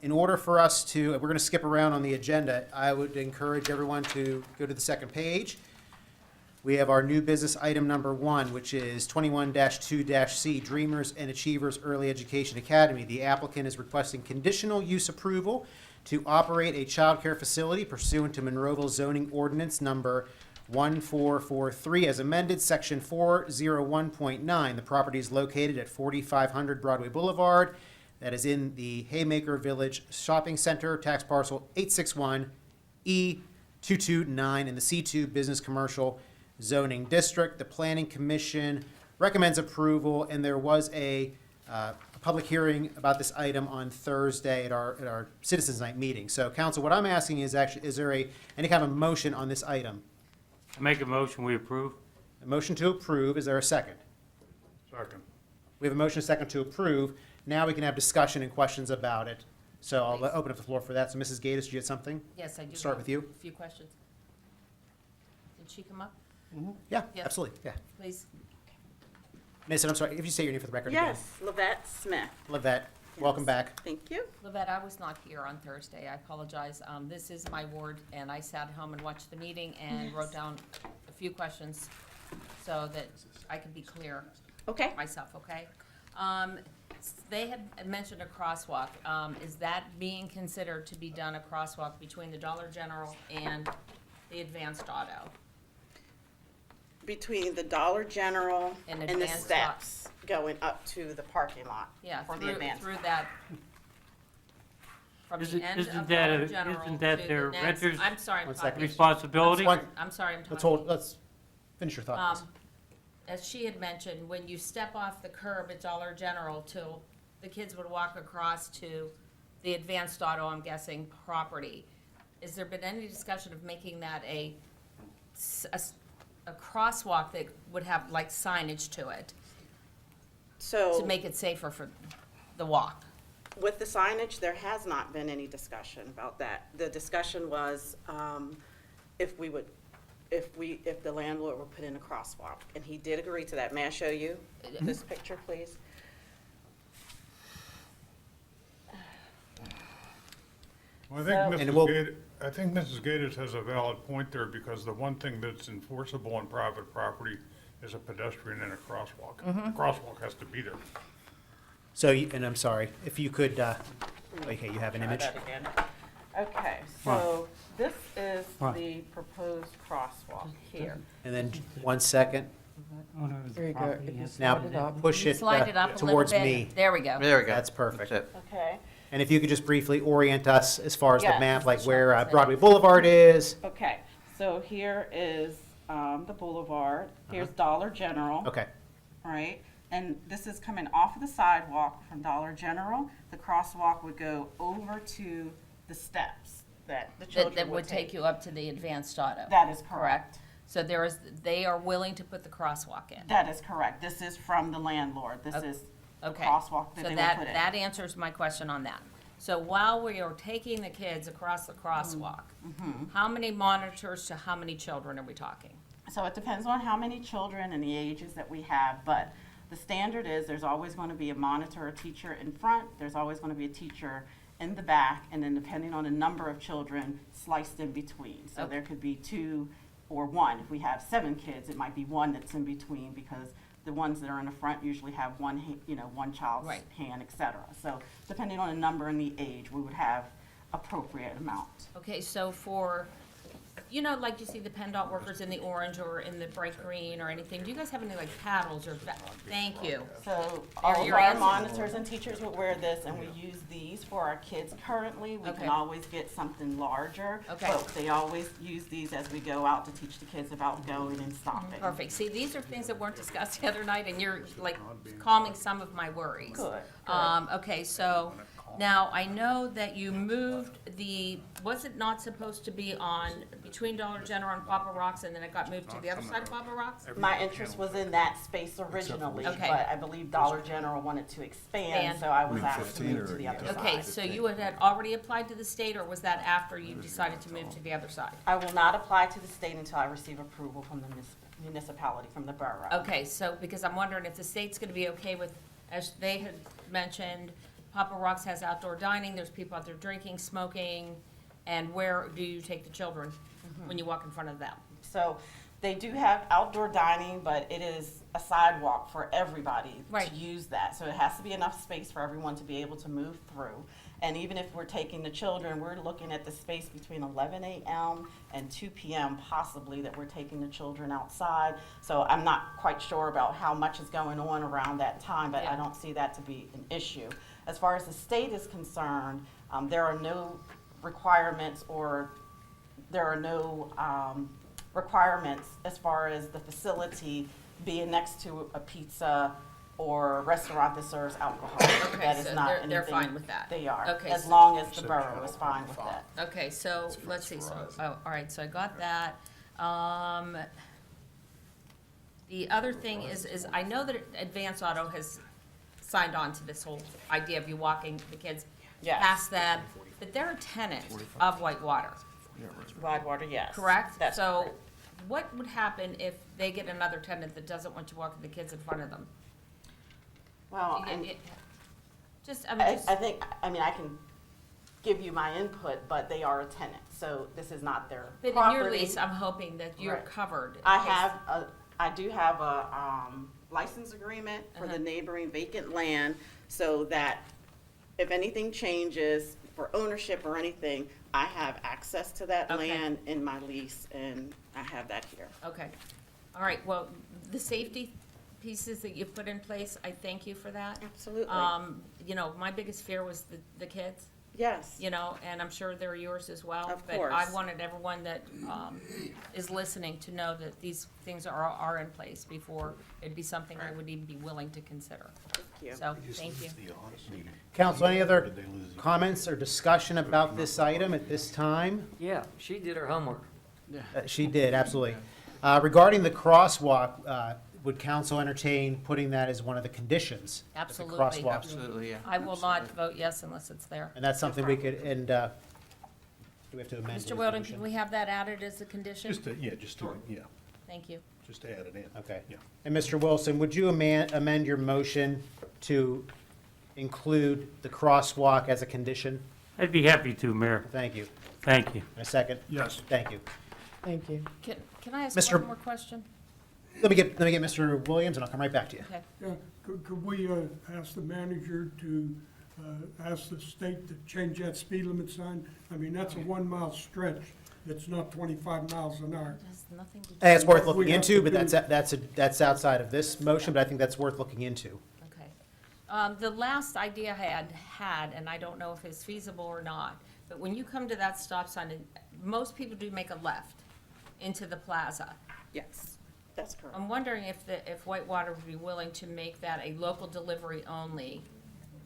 [SPEAKER 1] in order for us to, we're going to skip around on the agenda, I would encourage everyone to go to the second page. We have our new business item number 1, which is 21-2-C, Dreamers and Achievers Early Education Academy. The applicant is requesting conditional use approval to operate a child care facility pursuant to Monroeville zoning ordinance number 1443 as amended, section 401.9. The property is located at 4500 Broadway Boulevard. That is in the Haymaker Village Shopping Center, tax parcel 861E229 in the C2 Business Commercial Zoning District. The Planning Commission recommends approval, and there was a public hearing about this item on Thursday at our Citizens Night meeting. So, council, what I'm asking is actually, is there any kind of motion on this item?
[SPEAKER 6] I make a motion, we approve.
[SPEAKER 1] A motion to approve, is there a second?
[SPEAKER 11] second.
[SPEAKER 1] We have a motion, a second to approve. Now we can have discussion and questions about it. So I'll open up the floor for that. So, Mrs. Gatis, did you have something?
[SPEAKER 7] Yes, I do.
[SPEAKER 1] Start
[SPEAKER 7] have
[SPEAKER 1] with you.
[SPEAKER 7] A few questions. Did she come up?
[SPEAKER 1] Yeah,
[SPEAKER 7] Yeah.
[SPEAKER 1] absolutely, yeah.
[SPEAKER 7] Please.
[SPEAKER 1] Miss, I'm sorry, if you say your name for the record again.
[SPEAKER 12] yes, Lavette Smith.
[SPEAKER 1] Lavette, welcome
[SPEAKER 12] Yes.
[SPEAKER 1] back.
[SPEAKER 12] Thank you.
[SPEAKER 7] Lavette, I was not here on Thursday. I apologize. This is my ward, and I sat home and watched the meeting and wrote down a few questions so that I could be clear
[SPEAKER 12] Okay,
[SPEAKER 7] myself, okay? They had mentioned a crosswalk. Is that being considered to be done a crosswalk between the Dollar General and the Advanced Auto?
[SPEAKER 12] between the Dollar General
[SPEAKER 7] And
[SPEAKER 12] and the
[SPEAKER 7] advanced
[SPEAKER 12] steps going up to the parking lot.
[SPEAKER 7] Yeah,
[SPEAKER 12] For the
[SPEAKER 7] through
[SPEAKER 12] advanced
[SPEAKER 7] through
[SPEAKER 12] lot.
[SPEAKER 7] that, from
[SPEAKER 6] Isn't-
[SPEAKER 7] the end
[SPEAKER 6] isn't
[SPEAKER 7] of
[SPEAKER 6] that
[SPEAKER 7] Dollar
[SPEAKER 6] a-
[SPEAKER 7] General
[SPEAKER 6] isn't that
[SPEAKER 7] to
[SPEAKER 6] their
[SPEAKER 7] the next.
[SPEAKER 6] renter's
[SPEAKER 7] I'm sorry, I'm
[SPEAKER 1] One second.
[SPEAKER 7] talking.
[SPEAKER 6] Responsibility?
[SPEAKER 7] I'm sorry, I'm
[SPEAKER 1] Let's
[SPEAKER 7] talking.
[SPEAKER 1] let's finish your thought, please.
[SPEAKER 7] As she had mentioned, when you step off the curb at Dollar General till the kids would walk across to the Advanced Auto, I'm guessing, property, has there been any discussion of making that a crosswalk that would have like signage to it
[SPEAKER 12] So.
[SPEAKER 7] to make it safer for the walk?
[SPEAKER 12] With the signage, there has not been any discussion about that. The discussion was, if the landlord would put in a crosswalk, and he did agree to that. May I show you this picture, please?
[SPEAKER 11] Well,
[SPEAKER 1] And we'll-
[SPEAKER 11] I think Mrs. Gatis has a valid point there, because the one thing that's enforceable on private property is a pedestrian and a crosswalk. The crosswalk has to be there.
[SPEAKER 1] So, and I'm sorry, if you could, okay, you have an image?
[SPEAKER 12] Okay,
[SPEAKER 6] so
[SPEAKER 12] this is
[SPEAKER 6] Right.
[SPEAKER 12] the proposed crosswalk here.
[SPEAKER 1] And then, 1 second,
[SPEAKER 2] There you go. If you
[SPEAKER 1] now
[SPEAKER 2] slide it up.
[SPEAKER 1] push it
[SPEAKER 7] Slide it up a little
[SPEAKER 1] towards
[SPEAKER 7] bit.
[SPEAKER 1] me.
[SPEAKER 7] There we go.
[SPEAKER 5] There we go.
[SPEAKER 1] That's perfect.
[SPEAKER 5] That's it.
[SPEAKER 12] Okay,
[SPEAKER 1] And if you could just briefly orient us as far as the
[SPEAKER 12] Yes.
[SPEAKER 1] map, like where Broadway Boulevard is.
[SPEAKER 12] okay, so here is, the boulevard, here's Dollar General.
[SPEAKER 1] Okay,
[SPEAKER 12] Right, and this is coming off of the sidewalk from Dollar General. The crosswalk would go over to the steps that the
[SPEAKER 7] That
[SPEAKER 12] children
[SPEAKER 7] would take you up to the Advanced Auto.
[SPEAKER 12] That is correct.
[SPEAKER 7] So they are willing to put the crosswalk in.
[SPEAKER 12] That is correct. This is from the landlord. This
[SPEAKER 7] Okay.
[SPEAKER 12] is the
[SPEAKER 7] Okay.
[SPEAKER 12] crosswalk that
[SPEAKER 7] So
[SPEAKER 12] they would
[SPEAKER 7] that,
[SPEAKER 12] put in.
[SPEAKER 7] that answers my question on that. So while we are taking the kids across the crosswalk, how many monitors to how many children are we talking?
[SPEAKER 12] So it depends on how many children and the ages that we have, but the standard is there's always going to be a monitor or teacher in front, there's always going to be a teacher in the back, and then depending on the number of children, sliced in between. So
[SPEAKER 7] Okay.
[SPEAKER 12] there could be 2 or one. If we have 7 kids, it might be one that's in between, because the ones that are in the front usually have one, one child's
[SPEAKER 7] Right.
[SPEAKER 12] hand, et cetera. So depending on the number and the age, we would have appropriate amount.
[SPEAKER 7] Okay, so for, like you see the PennDOT workers in the orange or in the bright green or anything, do you guys have any like paddles or, thank you.
[SPEAKER 12] So all of
[SPEAKER 7] your
[SPEAKER 12] our
[SPEAKER 7] answer.
[SPEAKER 12] monitors and teachers would wear this, and we use these for our kids currently. We
[SPEAKER 7] Okay.
[SPEAKER 12] can always get something larger.
[SPEAKER 7] Okay.
[SPEAKER 12] But they always use these as we go out to teach the kids about going and stopping.
[SPEAKER 7] Perfect. See, these are things that weren't discussed the other night, and you're like calming some of my worries.
[SPEAKER 12] Good.
[SPEAKER 7] Okay, so now I know that you moved was it not supposed to be between Dollar General and Papa Rocks, and then it got moved to the other side of Papa Rocks?
[SPEAKER 12] My interest was in that space originally,
[SPEAKER 7] Okay.
[SPEAKER 12] but I believe Dollar General wanted to expand,
[SPEAKER 7] Expand.
[SPEAKER 12] so I was asked to move to the other side.
[SPEAKER 7] Okay, so you had already applied to the state, or was that after you decided to move to the other side?
[SPEAKER 12] I will not apply to the state until I receive approval from the municipality, from the borough.
[SPEAKER 7] Okay, so, because I'm wondering if the state's gonna be okay with, as they had mentioned, Papa Rocks has outdoor dining, there's people out there drinking, smoking, and where do you take the children when you walk in front of them?
[SPEAKER 12] So they do have outdoor dining, but it is a sidewalk for everybody
[SPEAKER 7] Right.
[SPEAKER 12] to use that. So it has to be enough space for everyone to be able to move through. And even if we're taking the children, we're looking at the space between 11 a.m. and 2 p.m. possibly that we're taking the children outside. So I'm not quite sure about how much is going on around that time, but
[SPEAKER 7] Yeah.
[SPEAKER 12] I don't see that to be an issue. As far as the state is concerned, there are no requirements requirements as far as the facility being next to a pizza or a restaurant that serves alcohol.
[SPEAKER 7] Okay,
[SPEAKER 12] That is
[SPEAKER 7] so
[SPEAKER 12] not
[SPEAKER 7] they're
[SPEAKER 12] anything-
[SPEAKER 7] fine with that.
[SPEAKER 12] They are,
[SPEAKER 7] Okay,
[SPEAKER 12] as
[SPEAKER 7] so-
[SPEAKER 12] long as the borough is fine with that.
[SPEAKER 7] Okay, so, let's see, all right, so I got that. The other thing is I know that Advance Auto has signed on to this whole idea of you walking the kids
[SPEAKER 12] Yes.
[SPEAKER 7] past them, but they're a tenant of Whitewater,
[SPEAKER 12] Widewater, yes.
[SPEAKER 7] correct?
[SPEAKER 12] That's
[SPEAKER 7] So,
[SPEAKER 12] correct.
[SPEAKER 7] what would happen if they get another tenant that doesn't want to walk the kids in front of them?
[SPEAKER 12] Well,
[SPEAKER 7] It-
[SPEAKER 12] and
[SPEAKER 7] it- Just,
[SPEAKER 12] I think, I can give you my input, but they are a tenant, so this is not their
[SPEAKER 7] but
[SPEAKER 12] property.
[SPEAKER 7] in your lease, I'm hoping that you're
[SPEAKER 12] Right.
[SPEAKER 7] covered. in
[SPEAKER 12] I
[SPEAKER 7] case-
[SPEAKER 12] do have a license agreement for the
[SPEAKER 7] Uh-huh.
[SPEAKER 12] neighboring vacant land, so that if anything changes for ownership or anything, I have access to that
[SPEAKER 7] Okay.
[SPEAKER 12] land in my lease, and I have that here.
[SPEAKER 7] Okay, all right, well, the safety pieces that you've put in place, I thank you for that.
[SPEAKER 12] Absolutely.
[SPEAKER 7] My biggest fear was the kids,
[SPEAKER 12] Yes.
[SPEAKER 7] and I'm sure they're yours as well.
[SPEAKER 12] Of
[SPEAKER 7] But I
[SPEAKER 12] course.
[SPEAKER 7] wanted everyone that, is listening to know that these things are in place before it'd be something I would even be willing to consider.
[SPEAKER 12] Thank you.
[SPEAKER 7] So, thank you.
[SPEAKER 1] Council, any other comments or discussion about this item at this time?
[SPEAKER 13] Yeah, she did her homework.
[SPEAKER 1] She did, absolutely. Regarding the crosswalk, would council entertain putting that as one of the conditions? that the
[SPEAKER 7] Absolutely.
[SPEAKER 1] crosswalk-
[SPEAKER 5] Absolutely, yeah.
[SPEAKER 7] I will not vote yes unless it's there.
[SPEAKER 1] And that's something we could, and, do we have to amend?
[SPEAKER 7] Mr.
[SPEAKER 1] the
[SPEAKER 7] Weldon,
[SPEAKER 1] condition?
[SPEAKER 7] can we have that added as a condition?
[SPEAKER 9] Just to
[SPEAKER 7] Thank you.
[SPEAKER 9] add it in.
[SPEAKER 1] Okay.
[SPEAKER 9] Yeah.
[SPEAKER 1] And Mr. Wilson, would you amend your motion to include the crosswalk as a condition?
[SPEAKER 6] I'd be happy to, Mayor.
[SPEAKER 1] Thank you.
[SPEAKER 6] Thank you.
[SPEAKER 1] And a second?
[SPEAKER 11] Yes.
[SPEAKER 1] Thank you.
[SPEAKER 2] Thank you.
[SPEAKER 7] Can I ask
[SPEAKER 1] Mr.
[SPEAKER 7] one more question?
[SPEAKER 1] Let me get Mr. Williams, and I'll come right back to you.
[SPEAKER 7] Okay.
[SPEAKER 14] Yeah, could we ask the manager to ask the state to change that speed limit sign? I mean, that's a 1 mile stretch. It's not 25 miles an hour.
[SPEAKER 7] It has nothing to do.
[SPEAKER 1] Hey, it's worth
[SPEAKER 14] What we
[SPEAKER 1] looking
[SPEAKER 14] have
[SPEAKER 1] into,
[SPEAKER 14] to
[SPEAKER 1] but
[SPEAKER 14] do-
[SPEAKER 1] that's outside of this motion, but I think that's worth looking into.
[SPEAKER 7] Okay. The last idea I had, and I don't know if it's feasible or not, but when you come to that stop sign, and most people do make a left into the plaza.
[SPEAKER 12] Yes, that's correct.
[SPEAKER 7] I'm wondering if Whitewater would be willing to make that a local delivery only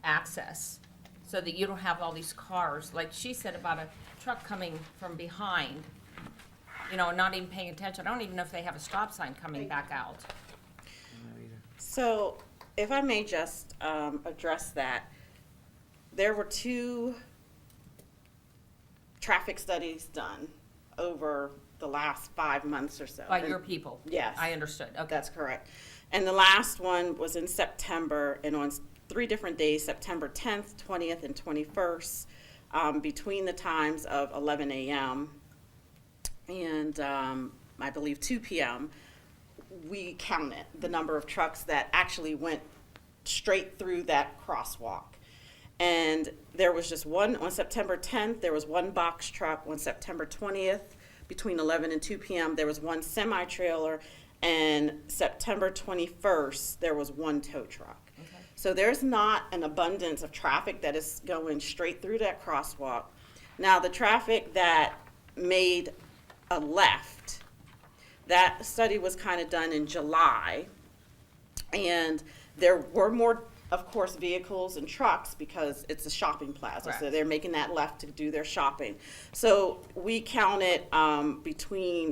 [SPEAKER 7] access, so that you don't have all these cars, like she said about a truck coming from behind, not even paying attention. I don't even know if they have a stop sign coming back out.
[SPEAKER 12] So, if I may just address that, there were 2 traffic studies done over the last 5 months or so.
[SPEAKER 7] By your people?
[SPEAKER 12] Yes.
[SPEAKER 7] I understood, okay.
[SPEAKER 12] That's correct. And the last one was in September, and on 3 different days, September 10th, 20th, and 21st, between the times of 11 a.m. And I believe, 2 p.m., we counted the number of trucks that actually went straight through that crosswalk. And there was just one, on September 10th, there was one box truck. On September 20th, between 11 and 2 p.m., there was one semi-trailer. And September 21st, there was one tow truck. So there's not an abundance of traffic that is going straight through that crosswalk. Now, the traffic that made a left, that study was kind of done in July. And there were more, of course, vehicles and trucks because it's a shopping plaza. So
[SPEAKER 7] Correct.
[SPEAKER 12] they're making that left to do their shopping. So we counted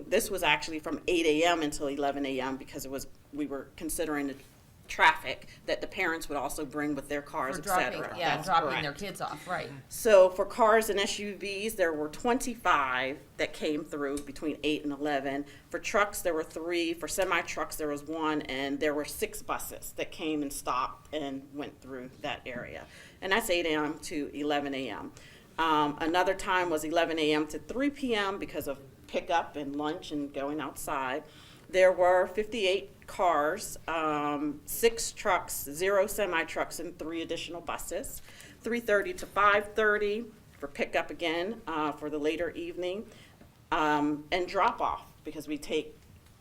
[SPEAKER 12] this was actually from 8 a.m. until 11 a.m. because we were considering the traffic that the parents would also bring with their cars,
[SPEAKER 7] For
[SPEAKER 12] et
[SPEAKER 7] dropping,
[SPEAKER 12] cetera.
[SPEAKER 7] yeah,
[SPEAKER 12] That's
[SPEAKER 7] dropping
[SPEAKER 12] correct.
[SPEAKER 7] their kids off, right.
[SPEAKER 12] So for cars and SUVs, there were 25 that came through between 8 and 11. For trucks, there were 3. For semi-trucks, there was 1. And there were 6 buses that came and stopped and went through that area. And that's 8 a.m. to 11 a.m. Another time was 11 a.m. to 3 p.m. because of pickup and lunch and going outside. There were 58 cars, 6 trucks, 0 semi-trucks, and 3 additional buses. 3:30 to 5:30 for pickup again for the later evening, and drop-off because we take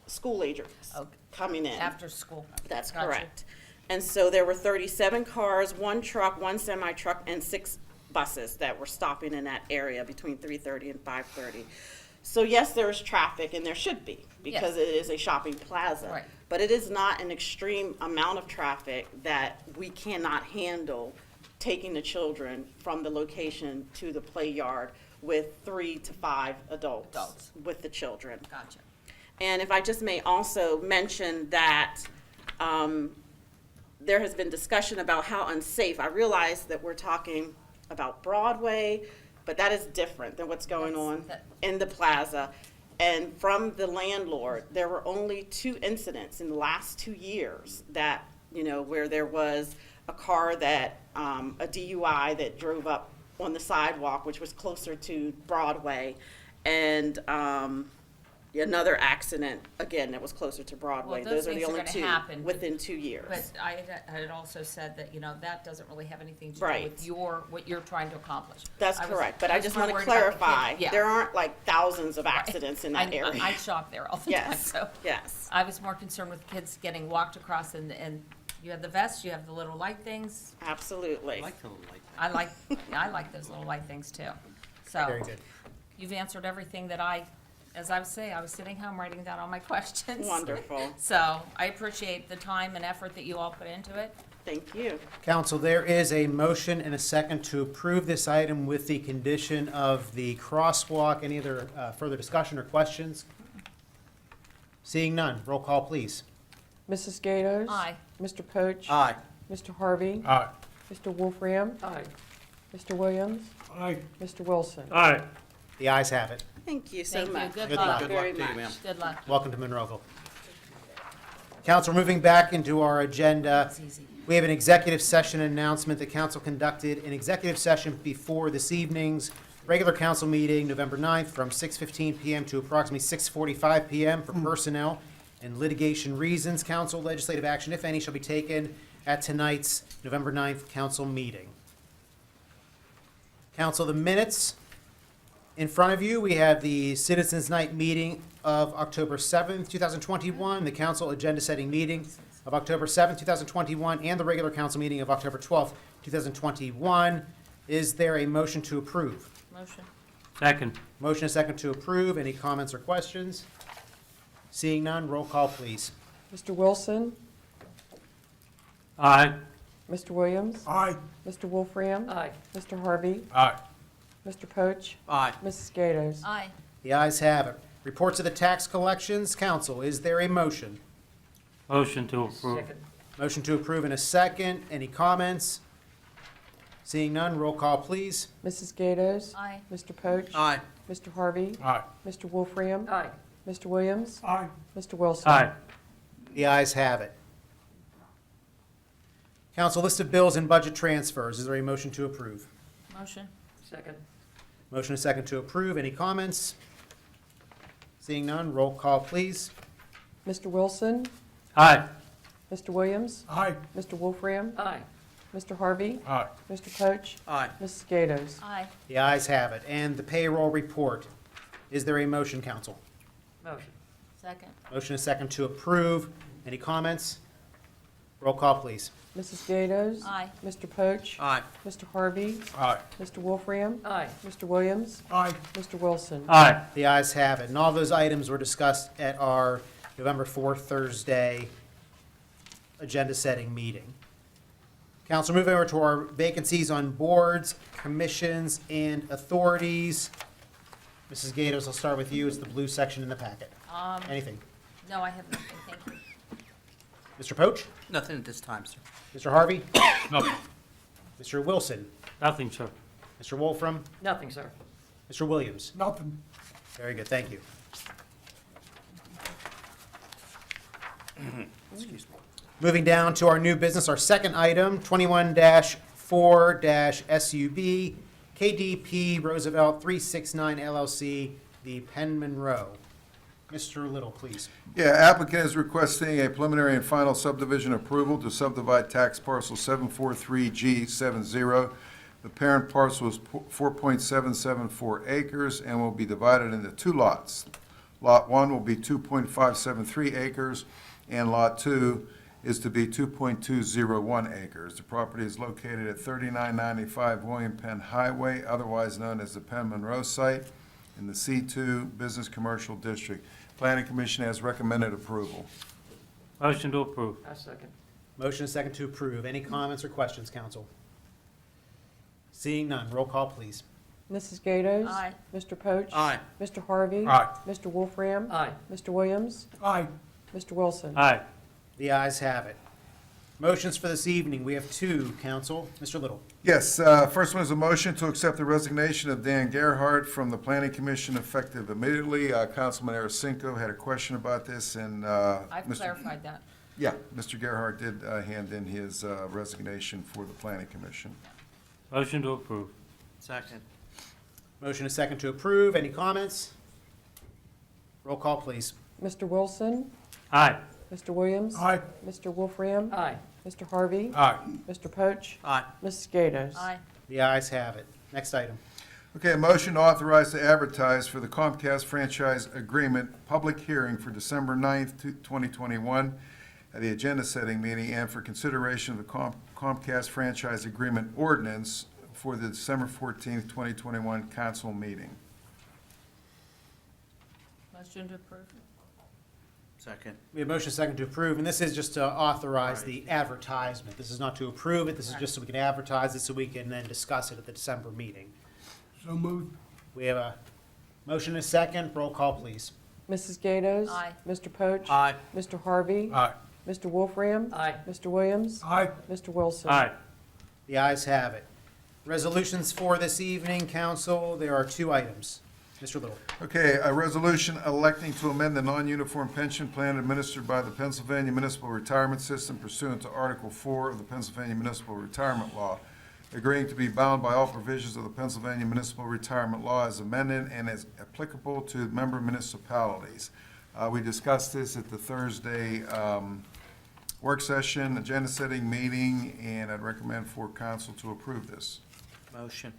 [SPEAKER 12] school-agers
[SPEAKER 7] Okay.
[SPEAKER 12] coming in.
[SPEAKER 7] After school.
[SPEAKER 12] That's
[SPEAKER 7] Gotcha.
[SPEAKER 12] correct. And so there were 37 cars, 1 truck, 1 semi-truck, and 6 buses that were stopping in that area between 3:30 and 5:30. So yes, there is traffic, and there should be, because
[SPEAKER 7] Yes.
[SPEAKER 12] it is a shopping plaza.
[SPEAKER 7] Right.
[SPEAKER 12] But it is not an extreme amount of traffic that we cannot handle taking the children from the location to the play yard with 3 to 5 adults with the children.
[SPEAKER 7] Gotcha.
[SPEAKER 12] And if I just may also mention that there has been discussion about how unsafe. I realize that we're talking about Broadway, but that is different than what's going on in the plaza. And from the landlord, there were only 2 incidents in the last 2 years that, where there was a car that, a DUI that drove up on the sidewalk, which was closer to Broadway, and another accident, again, that was closer to Broadway.
[SPEAKER 7] Well, those
[SPEAKER 12] are the
[SPEAKER 7] things are
[SPEAKER 12] only
[SPEAKER 7] gonna
[SPEAKER 12] 2
[SPEAKER 7] happen.
[SPEAKER 12] within 2 years.
[SPEAKER 7] But I had also said that, that doesn't really have anything to do
[SPEAKER 12] Right.
[SPEAKER 7] with what you're trying to accomplish.
[SPEAKER 12] That's
[SPEAKER 7] I was-
[SPEAKER 12] correct, but I
[SPEAKER 7] was
[SPEAKER 12] just
[SPEAKER 7] more
[SPEAKER 12] want to
[SPEAKER 7] worried about the
[SPEAKER 12] clarify,
[SPEAKER 7] kid. Yeah.
[SPEAKER 12] there aren't like thousands of accidents in that area.
[SPEAKER 7] I shop there all the time,
[SPEAKER 12] Yes,
[SPEAKER 7] so.
[SPEAKER 12] yes.
[SPEAKER 7] I was more concerned with kids getting walked across and you have the vest, you have the little light things.
[SPEAKER 12] Absolutely.
[SPEAKER 5] I like the little light.
[SPEAKER 7] I like those little light things too.
[SPEAKER 1] Very
[SPEAKER 7] So,
[SPEAKER 1] good.
[SPEAKER 7] you've answered everything that as I was saying, I was sitting home writing down all my questions.
[SPEAKER 12] Wonderful.
[SPEAKER 7] So, I appreciate the time and effort that you all put into it.
[SPEAKER 12] Thank you.
[SPEAKER 1] Council, there is a motion and a second to approve this item with the condition of the crosswalk. Any other further discussion or questions? Seeing none, roll call, please.
[SPEAKER 2] Mrs. Gatos?
[SPEAKER 7] Aye.
[SPEAKER 2] Mr. Poach?
[SPEAKER 5] Aye.
[SPEAKER 2] Mr. Harvey?
[SPEAKER 11] Aye.
[SPEAKER 2] Mr. Wolfram?
[SPEAKER 6] Aye.
[SPEAKER 2] Mr. Williams?
[SPEAKER 14] Aye.
[SPEAKER 2] Mr. Wilson?
[SPEAKER 6] Aye.
[SPEAKER 1] The ayes have it.
[SPEAKER 12] Thank you so
[SPEAKER 7] Thank you.
[SPEAKER 12] much.
[SPEAKER 7] Good
[SPEAKER 1] Good
[SPEAKER 7] luck.
[SPEAKER 1] luck.
[SPEAKER 5] Good
[SPEAKER 12] Very
[SPEAKER 5] luck to you,
[SPEAKER 12] much.
[SPEAKER 5] ma'am.
[SPEAKER 7] Good luck.
[SPEAKER 1] Welcome to Monroeville. Council, moving back into our agenda,
[SPEAKER 7] It's easy.
[SPEAKER 1] we have an executive session announcement. The council conducted an executive session before this evening's regular council meeting, November 9th, from 6:15 PM to approximately 6:45 PM for personnel and litigation reasons. Council legislative action, if any, shall be taken at tonight's November 9th council meeting. Council, the minutes in front of you, we have the Citizens Night meeting of October 7th, 2021, the council agenda-setting meeting of October 7th, 2021, and the regular council meeting of October 12th, 2021. Is there a motion to approve?
[SPEAKER 7] Motion.
[SPEAKER 6] Second.
[SPEAKER 1] Motion is second to approve. Any comments or questions? Seeing none, roll call, please.
[SPEAKER 2] Mr. Wilson?
[SPEAKER 6] Aye.
[SPEAKER 2] Mr. Williams?
[SPEAKER 14] Aye.
[SPEAKER 2] Mr. Wolfram?
[SPEAKER 6] Aye.
[SPEAKER 2] Mr. Harvey?
[SPEAKER 11] Aye.
[SPEAKER 2] Mr. Poach?
[SPEAKER 5] Aye.
[SPEAKER 2] Mrs. Gatos?
[SPEAKER 7] Aye.
[SPEAKER 1] The ayes have it. Reports of the tax collections. Council, is there a motion?
[SPEAKER 6] Motion to approve.
[SPEAKER 1] Motion to approve in a second. Any comments? Seeing none, roll call, please.
[SPEAKER 2] Mrs. Gatos?
[SPEAKER 7] Aye.
[SPEAKER 2] Mr. Poach?
[SPEAKER 5] Aye.
[SPEAKER 2] Mr. Harvey?
[SPEAKER 11] Aye.
[SPEAKER 2] Mr. Wolfram?
[SPEAKER 6] Aye.
[SPEAKER 2] Mr. Williams?
[SPEAKER 14] Aye.
[SPEAKER 2] Mr. Wilson?
[SPEAKER 6] Aye.
[SPEAKER 1] The ayes have it. Council, list of bills and budget transfers. Is there a motion to approve?
[SPEAKER 7] Motion.
[SPEAKER 6] Second.
[SPEAKER 1] Motion is second to approve. Any comments? Seeing none, roll call, please.
[SPEAKER 2] Mr. Wilson?
[SPEAKER 6] Aye.
[SPEAKER 2] Mr. Williams?
[SPEAKER 14] Aye.
[SPEAKER 2] Mr. Wolfram?
[SPEAKER 7] Aye.
[SPEAKER 2] Mr. Harvey?
[SPEAKER 11] Aye.
[SPEAKER 2] Mr. Poach?
[SPEAKER 5] Aye.
[SPEAKER 2] Mrs. Gatos?
[SPEAKER 7] Aye.
[SPEAKER 1] The ayes have it. And the payroll report. Is there a motion, council?
[SPEAKER 7] Motion. Second.
[SPEAKER 1] Motion is second to approve. Any comments? Roll call, please.
[SPEAKER 2] Mrs. Gatos?
[SPEAKER 7] Aye.
[SPEAKER 2] Mr. Poach?
[SPEAKER 5] Aye.
[SPEAKER 2] Mr. Harvey?
[SPEAKER 11] Aye.
[SPEAKER 2] Mr. Wolfram?
[SPEAKER 7] Aye.
[SPEAKER 2] Mr. Williams?
[SPEAKER 14] Aye.
[SPEAKER 2] Mr. Wilson?
[SPEAKER 6] Aye.
[SPEAKER 1] The ayes have it. And all those items were discussed at our November 4th, Thursday, agenda-setting meeting. Council, moving over to our vacancies on boards, commissions, and authorities. Mrs. Gatos, I'll start with you. It's the blue section in the packet. Anything?
[SPEAKER 7] No, I have nothing, thank you.
[SPEAKER 1] Mr. Poach?
[SPEAKER 5] Nothing at this time, sir.
[SPEAKER 1] Mr. Harvey?
[SPEAKER 11] Nothing.
[SPEAKER 1] Mr. Wilson?
[SPEAKER 6] Nothing, sir.
[SPEAKER 1] Mr. Wolfram?
[SPEAKER 7] Nothing, sir.
[SPEAKER 1] Mr. Williams?
[SPEAKER 14] Nothing.
[SPEAKER 1] Very good, thank you.
[SPEAKER 5] Excuse me.
[SPEAKER 1] Moving down to our new business, our second item, 21-4-SUB, KDP Roosevelt 369 LLC, the Penn Monroe. Mr. Little, please.
[SPEAKER 13] Yeah, applicant is requesting a preliminary and final subdivision approval to subdivide tax parcel 743G70. The parent parcel is 4.774 acres and will be divided into two lots. Lot 1 will be 2.573 acres, and Lot 2 is to be 2.201 acres. The property is located at 3995 William Penn Highway, otherwise known as the Penn Monroe site, in the C2 Business Commercial District. Planning Commission has recommended approval.
[SPEAKER 6] Motion to approve.
[SPEAKER 7] I second.
[SPEAKER 1] Motion is second to approve. Any comments or questions, council? Seeing none, roll call, please.
[SPEAKER 2] Mrs. Gatos?
[SPEAKER 7] Aye.
[SPEAKER 2] Mr. Poach?
[SPEAKER 5] Aye.
[SPEAKER 2] Mr. Harvey?
[SPEAKER 11] Aye.
[SPEAKER 2] Mr. Wolfram?
[SPEAKER 7] Aye.
[SPEAKER 2] Mr. Williams?
[SPEAKER 14] Aye.
[SPEAKER 2] Mr. Wilson?
[SPEAKER 6] Aye.
[SPEAKER 1] The ayes have it. Motions for this evening, we have two, council. Mr. Little.
[SPEAKER 13] Yes, first one is a motion to accept the resignation of Dan Gerhart from the Planning Commission effective immediately. Councilman Arasinko had a question about this, and
[SPEAKER 7] I've
[SPEAKER 13] Mr.
[SPEAKER 7] clarified that.
[SPEAKER 13] Yeah, Mr. Gerhart did hand in his resignation for the Planning Commission.
[SPEAKER 6] Motion to approve.
[SPEAKER 5] Second.
[SPEAKER 1] Motion is second to approve. Any comments? Roll call, please.
[SPEAKER 2] Mr. Wilson?
[SPEAKER 6] Aye.
[SPEAKER 2] Mr. Williams?
[SPEAKER 14] Aye.
[SPEAKER 2] Mr. Wolfram?
[SPEAKER 7] Aye.
[SPEAKER 2] Mr. Harvey?
[SPEAKER 11] Aye.
[SPEAKER 2] Mr. Poach?
[SPEAKER 5] Aye.
[SPEAKER 2] Mrs. Gatos?
[SPEAKER 7] Aye.
[SPEAKER 1] The ayes have it. Next item.
[SPEAKER 13] Okay, a motion to authorize to advertise for the Comcast franchise agreement, public hearing for December 9th, 2021, at the agenda-setting meeting, and for consideration of the Comcast franchise agreement ordinance for the December 14th, 2021 council meeting.
[SPEAKER 7] Motion to approve.
[SPEAKER 5] Second.
[SPEAKER 1] We have motion second to approve, and this is just to authorize the advertisement. This is not to approve it. This is just so we can advertise it, so we can then discuss it at the December meeting.
[SPEAKER 14] So moved.
[SPEAKER 1] We have a motion and a second. Roll call, please.
[SPEAKER 2] Mrs. Gatos?
[SPEAKER 7] Aye.
[SPEAKER 2] Mr. Poach?
[SPEAKER 5] Aye.
[SPEAKER 2] Mr. Harvey?
[SPEAKER 11] Aye.
[SPEAKER 2] Mr. Wolfram?
[SPEAKER 7] Aye.
[SPEAKER 2] Mr. Williams?
[SPEAKER 14] Aye.
[SPEAKER 2] Mr. Wilson?
[SPEAKER 6] Aye.
[SPEAKER 1] The ayes have it. Resolutions for this evening, council. There are two items. Mr. Little.
[SPEAKER 13] Okay, a resolution electing to amend the non-uniform pension plan administered by the Pennsylvania Municipal Retirement System pursuant to Article 4 of the Pennsylvania Municipal Retirement Law, agreeing to be bound by all provisions of the Pennsylvania Municipal Retirement Law as amended and as applicable to member municipalities. We discussed this at the Thursday work session, agenda-setting meeting, and I'd recommend for council to approve this.
[SPEAKER 5] Motion.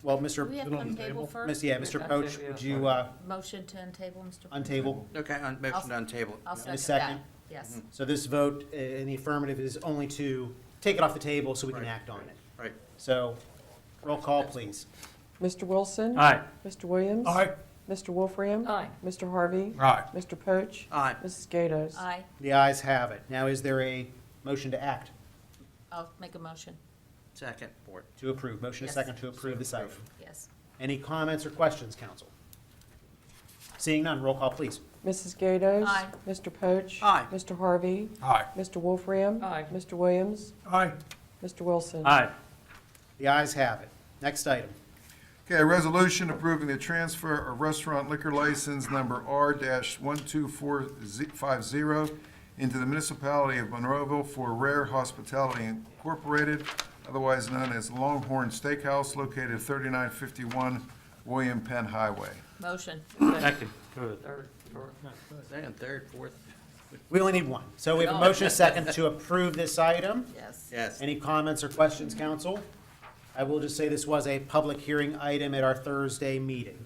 [SPEAKER 1] Well,
[SPEAKER 7] Do
[SPEAKER 1] Mr.
[SPEAKER 7] we have to untable first?
[SPEAKER 1] Mr. Poach, would you
[SPEAKER 7] Motion to untable, Mr. Poach?
[SPEAKER 1] untable?
[SPEAKER 5] Okay, motion to untable.
[SPEAKER 7] I'll
[SPEAKER 1] And a
[SPEAKER 7] second that.
[SPEAKER 1] second?
[SPEAKER 7] Yes.
[SPEAKER 1] So this vote in the affirmative is only to take it off the table so we can
[SPEAKER 5] Right.
[SPEAKER 1] act on it.
[SPEAKER 5] Right.
[SPEAKER 1] So, roll call, please.
[SPEAKER 2] Mr. Wilson?
[SPEAKER 6] Aye.
[SPEAKER 2] Mr. Williams?
[SPEAKER 14] Aye.
[SPEAKER 2] Mr. Wolfram?
[SPEAKER 7] Aye.
[SPEAKER 2] Mr. Harvey?
[SPEAKER 11] Aye.
[SPEAKER 2] Mr. Poach?
[SPEAKER 5] Aye.
[SPEAKER 2] Mrs. Gatos?
[SPEAKER 7] Aye.
[SPEAKER 1] The ayes have it. Now, is there a motion to act,
[SPEAKER 7] I'll make a motion.
[SPEAKER 5] Second. Board.
[SPEAKER 1] to approve? Motion is
[SPEAKER 7] Yes.
[SPEAKER 1] second to approve this item.
[SPEAKER 7] Yes.
[SPEAKER 1] Any comments or questions, council? Seeing none, roll call, please.
[SPEAKER 2] Mrs. Gatos?
[SPEAKER 7] Aye.
[SPEAKER 2] Mr. Poach?
[SPEAKER 5] Aye.
[SPEAKER 2] Mr. Harvey?
[SPEAKER 11] Aye.
[SPEAKER 2] Mr. Wolfram?
[SPEAKER 7] Aye.
[SPEAKER 2] Mr. Williams?
[SPEAKER 14] Aye.
[SPEAKER 2] Mr. Wilson?
[SPEAKER 6] Aye.
[SPEAKER 1] The ayes have it. Next item.
[SPEAKER 13] Okay, a resolution approving the transfer of restaurant liquor license number R-12450 into the Municipality of Monroeville for Rare Hospitality Incorporated, otherwise known as Longhorn Steakhouse, located at 3951 William Penn Highway.
[SPEAKER 7] Motion.
[SPEAKER 6] Second. Good. Third, fourth.
[SPEAKER 5] Second, third, fourth.
[SPEAKER 1] We only need one. So we have a motion and a second to approve this item.
[SPEAKER 7] Yes.
[SPEAKER 5] Yes.
[SPEAKER 1] Any comments or questions, council? I will just say this was a public hearing item at our Thursday meeting.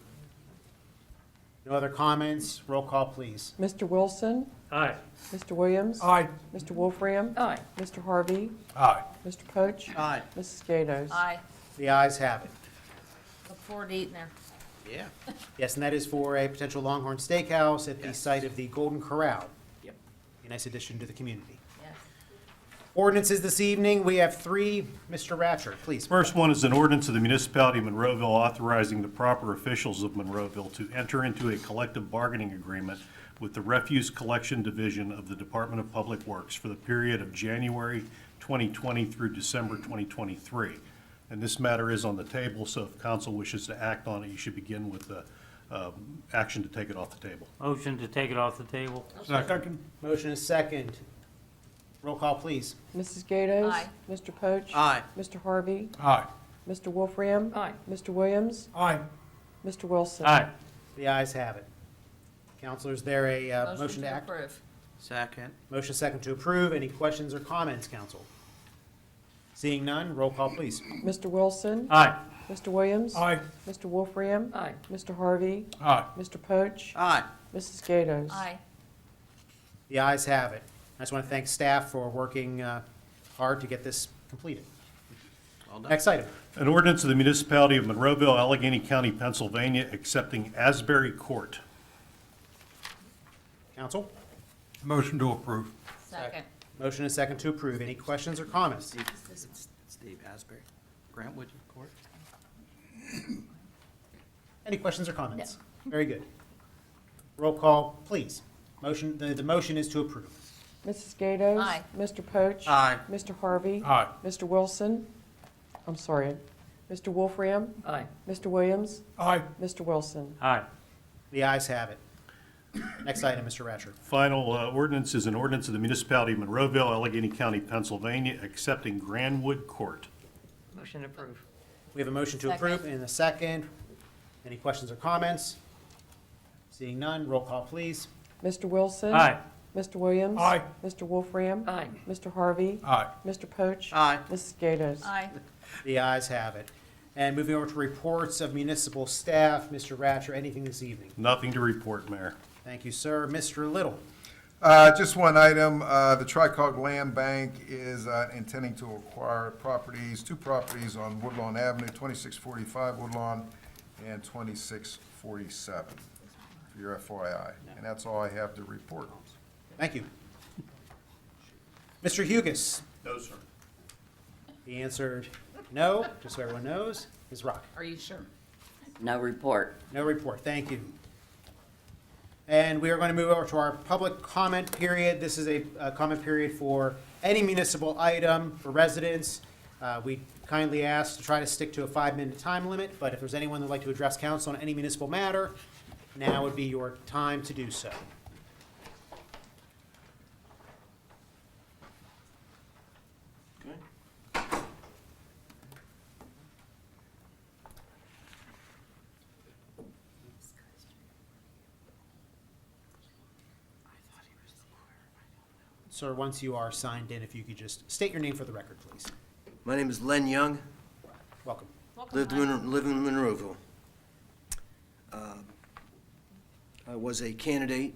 [SPEAKER 1] No other comments? Roll call, please.
[SPEAKER 2] Mr. Wilson?
[SPEAKER 6] Aye.
[SPEAKER 2] Mr. Williams?
[SPEAKER 14] Aye.
[SPEAKER 2] Mr. Wolfram?
[SPEAKER 7] Aye.
[SPEAKER 2] Mr. Harvey?
[SPEAKER 11] Aye.
[SPEAKER 2] Mr. Poach?
[SPEAKER 5] Aye.
[SPEAKER 2] Mrs. Gatos?
[SPEAKER 7] Aye.
[SPEAKER 1] The ayes have it.
[SPEAKER 7] Look forward to eating there.
[SPEAKER 5] Yeah.
[SPEAKER 1] Yes, and that is for a potential Longhorn Steakhouse at the
[SPEAKER 5] Yes.
[SPEAKER 1] site of the Golden Corral.
[SPEAKER 5] Yep.
[SPEAKER 1] A nice addition to the community.
[SPEAKER 7] Yes.
[SPEAKER 1] Ordinances this evening, we have three. Mr. Ratcher, please.
[SPEAKER 9] First one is an ordinance of the Municipality of Monroeville authorizing the proper officials of Monroeville to enter into a collective bargaining agreement with the Refuse Collection Division of the Department of Public Works for the period of January 2020 through December 2023. And this matter is on the table, so if council wishes to act on it, you should begin with the action to take it off the table.
[SPEAKER 6] Motion to take it off the table.
[SPEAKER 14] Second.
[SPEAKER 1] Motion is second. Roll call, please.
[SPEAKER 2] Mrs. Gatos?
[SPEAKER 7] Aye.
[SPEAKER 2] Mr. Poach?
[SPEAKER 5] Aye.
[SPEAKER 2] Mr. Harvey?
[SPEAKER 11] Aye.
[SPEAKER 2] Mr. Wolfram?
[SPEAKER 7] Aye.
[SPEAKER 2] Mr. Williams?
[SPEAKER 14] Aye.
[SPEAKER 2] Mr. Wilson?
[SPEAKER 6] Aye.
[SPEAKER 1] The ayes have it. Counselor, is there a motion to act?
[SPEAKER 7] approve.
[SPEAKER 5] Second.
[SPEAKER 1] Motion second to approve. Any questions or comments, council? Seeing none, roll call, please.
[SPEAKER 2] Mr. Wilson?
[SPEAKER 6] Aye.
[SPEAKER 2] Mr. Williams?
[SPEAKER 14] Aye.
[SPEAKER 2] Mr. Wolfram?
[SPEAKER 7] Aye.
[SPEAKER 2] Mr. Harvey?
[SPEAKER 11] Aye.
[SPEAKER 2] Mr. Poach?
[SPEAKER 5] Aye.
[SPEAKER 2] Mrs. Gatos?
[SPEAKER 7] Aye.
[SPEAKER 1] The ayes have it. I just want to thank staff for working hard to get this completed.
[SPEAKER 5] Well done.
[SPEAKER 1] Next item.
[SPEAKER 9] An ordinance of the Municipality of Monroeville, Allegheny County, Pennsylvania, accepting Asbury Court.
[SPEAKER 1] Council,
[SPEAKER 11] Motion to approve.
[SPEAKER 7] Second.
[SPEAKER 1] motion is second to approve. Any questions or comments?
[SPEAKER 5] Steve Asbury, Grantwood Court.
[SPEAKER 1] Any questions or comments? Very good. Roll call, please. Motion, the motion is to approve.
[SPEAKER 2] Mrs. Gatos?
[SPEAKER 7] Aye.
[SPEAKER 2] Mr. Poach?
[SPEAKER 5] Aye.
[SPEAKER 2] Mr. Harvey?
[SPEAKER 11] Aye.
[SPEAKER 2] Mr. Wilson? I'm sorry. Mr. Wolfram?
[SPEAKER 7] Aye.
[SPEAKER 2] Mr. Williams?
[SPEAKER 14] Aye.
[SPEAKER 2] Mr. Wilson?
[SPEAKER 6] Aye.
[SPEAKER 1] The ayes have it. Next item, Mr. Ratcher.
[SPEAKER 9] Final ordinance is an ordinance of the Municipality of Monroeville, Allegheny County, Pennsylvania, accepting Grandwood Court.
[SPEAKER 7] Motion approved.
[SPEAKER 1] We have a motion to
[SPEAKER 7] Second.
[SPEAKER 1] approve and a second. Any questions or comments? Seeing none, roll call, please.
[SPEAKER 2] Mr. Wilson?
[SPEAKER 6] Aye.
[SPEAKER 2] Mr. Williams?
[SPEAKER 14] Aye.
[SPEAKER 2] Mr. Wolfram?
[SPEAKER 7] Aye.
[SPEAKER 2] Mr. Harvey?
[SPEAKER 11] Aye.
[SPEAKER 2] Mr. Poach?
[SPEAKER 5] Aye.
[SPEAKER 2] Mrs. Gatos?
[SPEAKER 7] Aye.
[SPEAKER 1] The ayes have it. And moving over to reports of municipal staff, Mr. Ratcher, anything this evening?
[SPEAKER 9] Nothing to report, Mayor.
[SPEAKER 1] Thank you, sir. Mr. Little.
[SPEAKER 13] Just one item, the Tricog Land Bank is intending to acquire two properties on Woodlawn Avenue, 2645 Woodlawn and 2647, for your FYI. And that's all I have to report.
[SPEAKER 1] Thank you. Mr. Hugus.
[SPEAKER 9] No, sir.
[SPEAKER 1] He answered no, just so everyone knows. Ms. Rock.
[SPEAKER 7] Are you sure?
[SPEAKER 15] No report.
[SPEAKER 1] No report. Thank you. And we are going to move over to our public comment period. This is a comment period for any municipal item for residents. We kindly ask to try to stick to a 5-minute time limit, but if there's anyone that'd like to address council on any municipal matter, now would be your time to do so. Sir, once you are signed in, if you could just state your name for the record, please.
[SPEAKER 16] My name is Len Young,
[SPEAKER 1] Welcome.
[SPEAKER 16] live in Monroeville. I was a candidate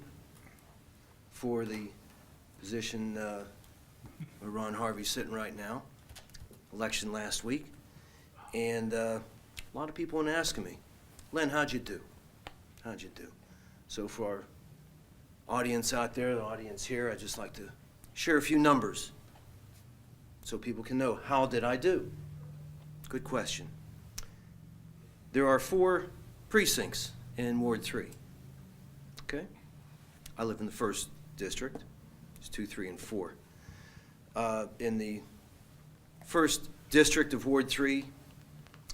[SPEAKER 16] for the position where Ron Harvey's sitting right now, election last week, and a lot of people have been asking me, Len, how'd you do? How'd you do? So for our audience out there, the audience here, I'd just like to share a few numbers so people can know, how did I do? Good question. There are 4 precincts in Ward 3. Okay? I live in the 1st district. It's 2, 3, and 4. In the 1st district of Ward 3,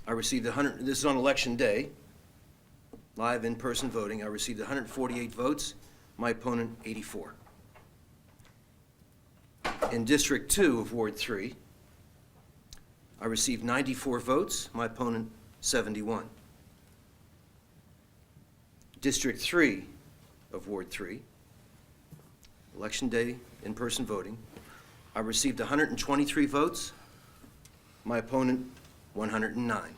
[SPEAKER 16] I received this is on election day, live in-person voting. I received 148 votes, my opponent 84. In District 2 of Ward 3, I received 94 votes, my opponent 71. District 3 of Ward 3. Election day, in-person voting. I received 123 votes. My opponent, 109.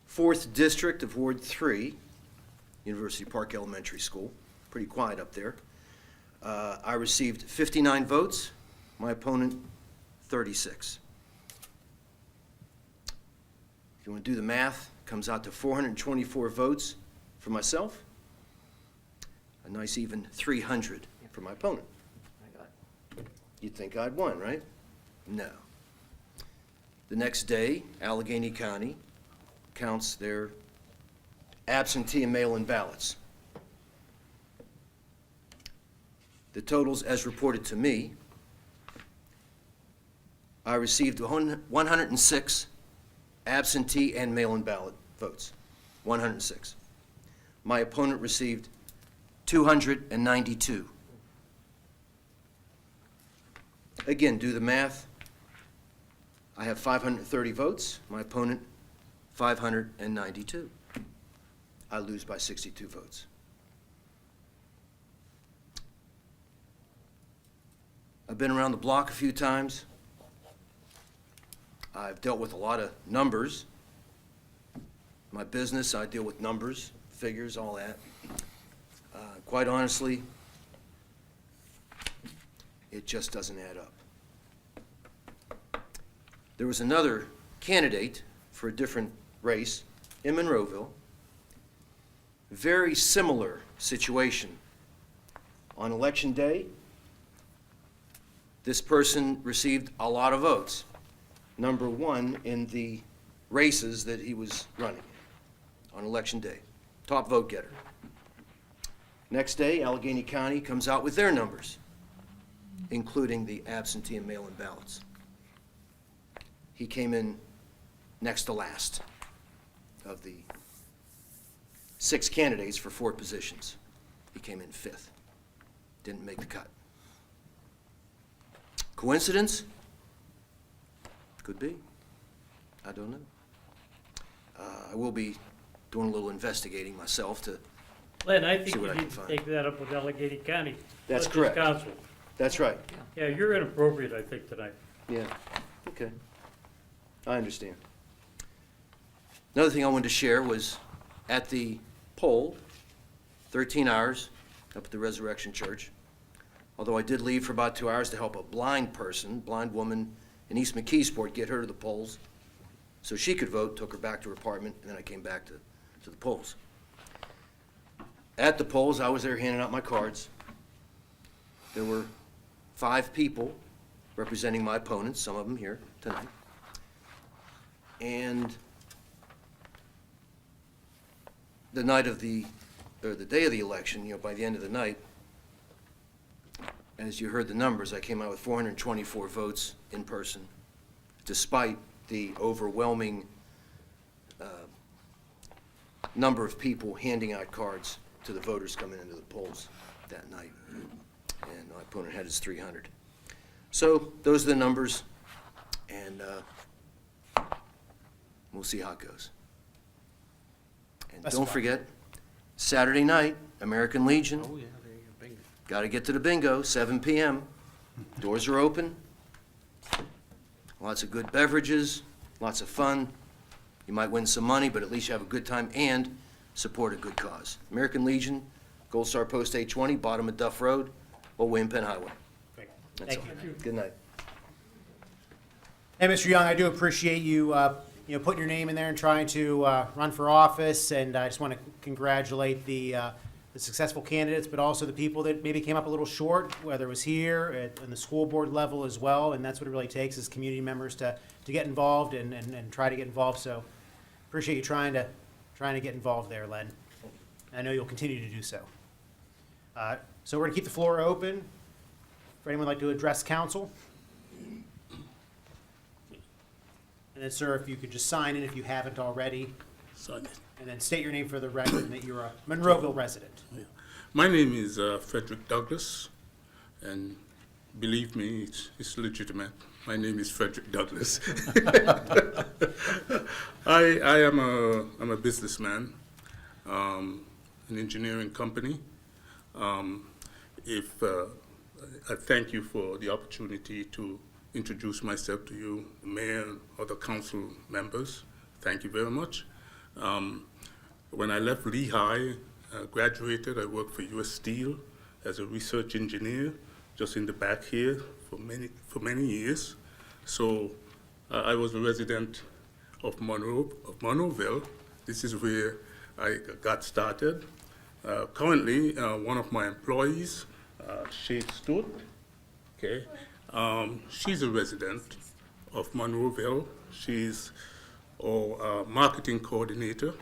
[SPEAKER 16] 4th District of Ward 3, University Park Elementary School. Pretty quiet up there. I received 59 votes. My opponent, 36. If you want to do the math, it comes out to 424 votes for myself. A nice even 300 for my opponent. You'd think I'd won, right? No. The next day, Allegheny County counts their absentee and mail-in ballots. The totals as reported to me, I received 106 absentee and mail-in ballot votes, 106. My opponent received 292. Again, do the math. I have 530 votes. My opponent, 592. I lose by 62 votes. I've been around the block a few times. I've dealt with a lot of numbers. My business, I deal with numbers, figures, all that. Quite honestly, it just doesn't add up. There was another candidate for a different race in Monroeville. Very similar situation. On election day, this person received a lot of votes. Number one in the races that he was running on election day. Top vote getter. Next day, Allegheny County comes out with their numbers, including the absentee and mail-in ballots. He came in next to last of the 6 candidates for 4 positions. He came in 5th. Didn't make the cut. Coincidence? Could be. I don't know. I will be doing a little investigating myself to
[SPEAKER 6] Len, I
[SPEAKER 16] See
[SPEAKER 6] think
[SPEAKER 16] what
[SPEAKER 6] you
[SPEAKER 16] I can
[SPEAKER 6] need to
[SPEAKER 16] find.
[SPEAKER 6] take that up with Allegheny County.
[SPEAKER 16] That's
[SPEAKER 6] not just
[SPEAKER 16] correct.
[SPEAKER 6] council.
[SPEAKER 16] That's right.
[SPEAKER 6] Yeah, you're inappropriate, I think, tonight.
[SPEAKER 16] Yeah, okay. I understand. Another thing I wanted to share was at the poll, 13 hours up at the Resurrection Church. Although I did leave for about 2 hours to help a blind woman in East McKeesport, get her to the polls so she could vote, took her back to her apartment, and then I came back to the polls. At the polls, I was there handing out my cards. There were 5 people representing my opponents, some of them here tonight. And the day of the election, by the end of the night, as you heard the numbers, I came out with 424 votes in person, despite the overwhelming number of people handing out cards to the voters coming into the polls that night. And my opponent had his 300. So those are the numbers, and we'll see how it goes. And
[SPEAKER 1] That's
[SPEAKER 16] don't
[SPEAKER 1] fine.
[SPEAKER 16] forget, Saturday night, American Legion.
[SPEAKER 5] Oh, yeah, there you go, bingo.
[SPEAKER 16] Got to get to the bingo, 7 p.m. Doors are open. Lots of good beverages, lots of fun. You might win some money, but at least you have a good time and support a good cause. American Legion, Gold Star Post 820, bottom of Duff Road, or William Penn Highway.
[SPEAKER 1] Great.
[SPEAKER 16] That's
[SPEAKER 1] Thank
[SPEAKER 16] all.
[SPEAKER 1] you.
[SPEAKER 16] Good night.
[SPEAKER 1] Hey, Mr. Young, I do appreciate you, putting your name in there and trying to run for office, and I just want to congratulate the successful candidates, but also the people that maybe came up a little short, whether it was here at the school board level as well, and that's what it really takes is community members to get involved and try to get involved. So appreciate you trying to get involved there, Len. I know you'll continue to do so. So we're going to keep the floor open for anyone who'd like to address council. And then, sir, if you could just sign in if you haven't already,
[SPEAKER 17] Sign it.
[SPEAKER 1] and then state your name for the record and that you're a Monroeville resident.
[SPEAKER 17] My name is Frederick Douglas, and believe me, it's legitimate. My name is Frederick Douglas. I'm a businessman, an engineering company. I thank you for the opportunity to introduce myself to you, the mayor and other council members. Thank you very much. When I left Lehigh, graduated, I worked for U.S. Steel as a research engineer, just in the back here for many years. So I was a resident of Monroeville. This is where I got started. Currently, one of my employees, Shade Stewart, okay, she's a resident of Monroeville. She's our marketing coordinator.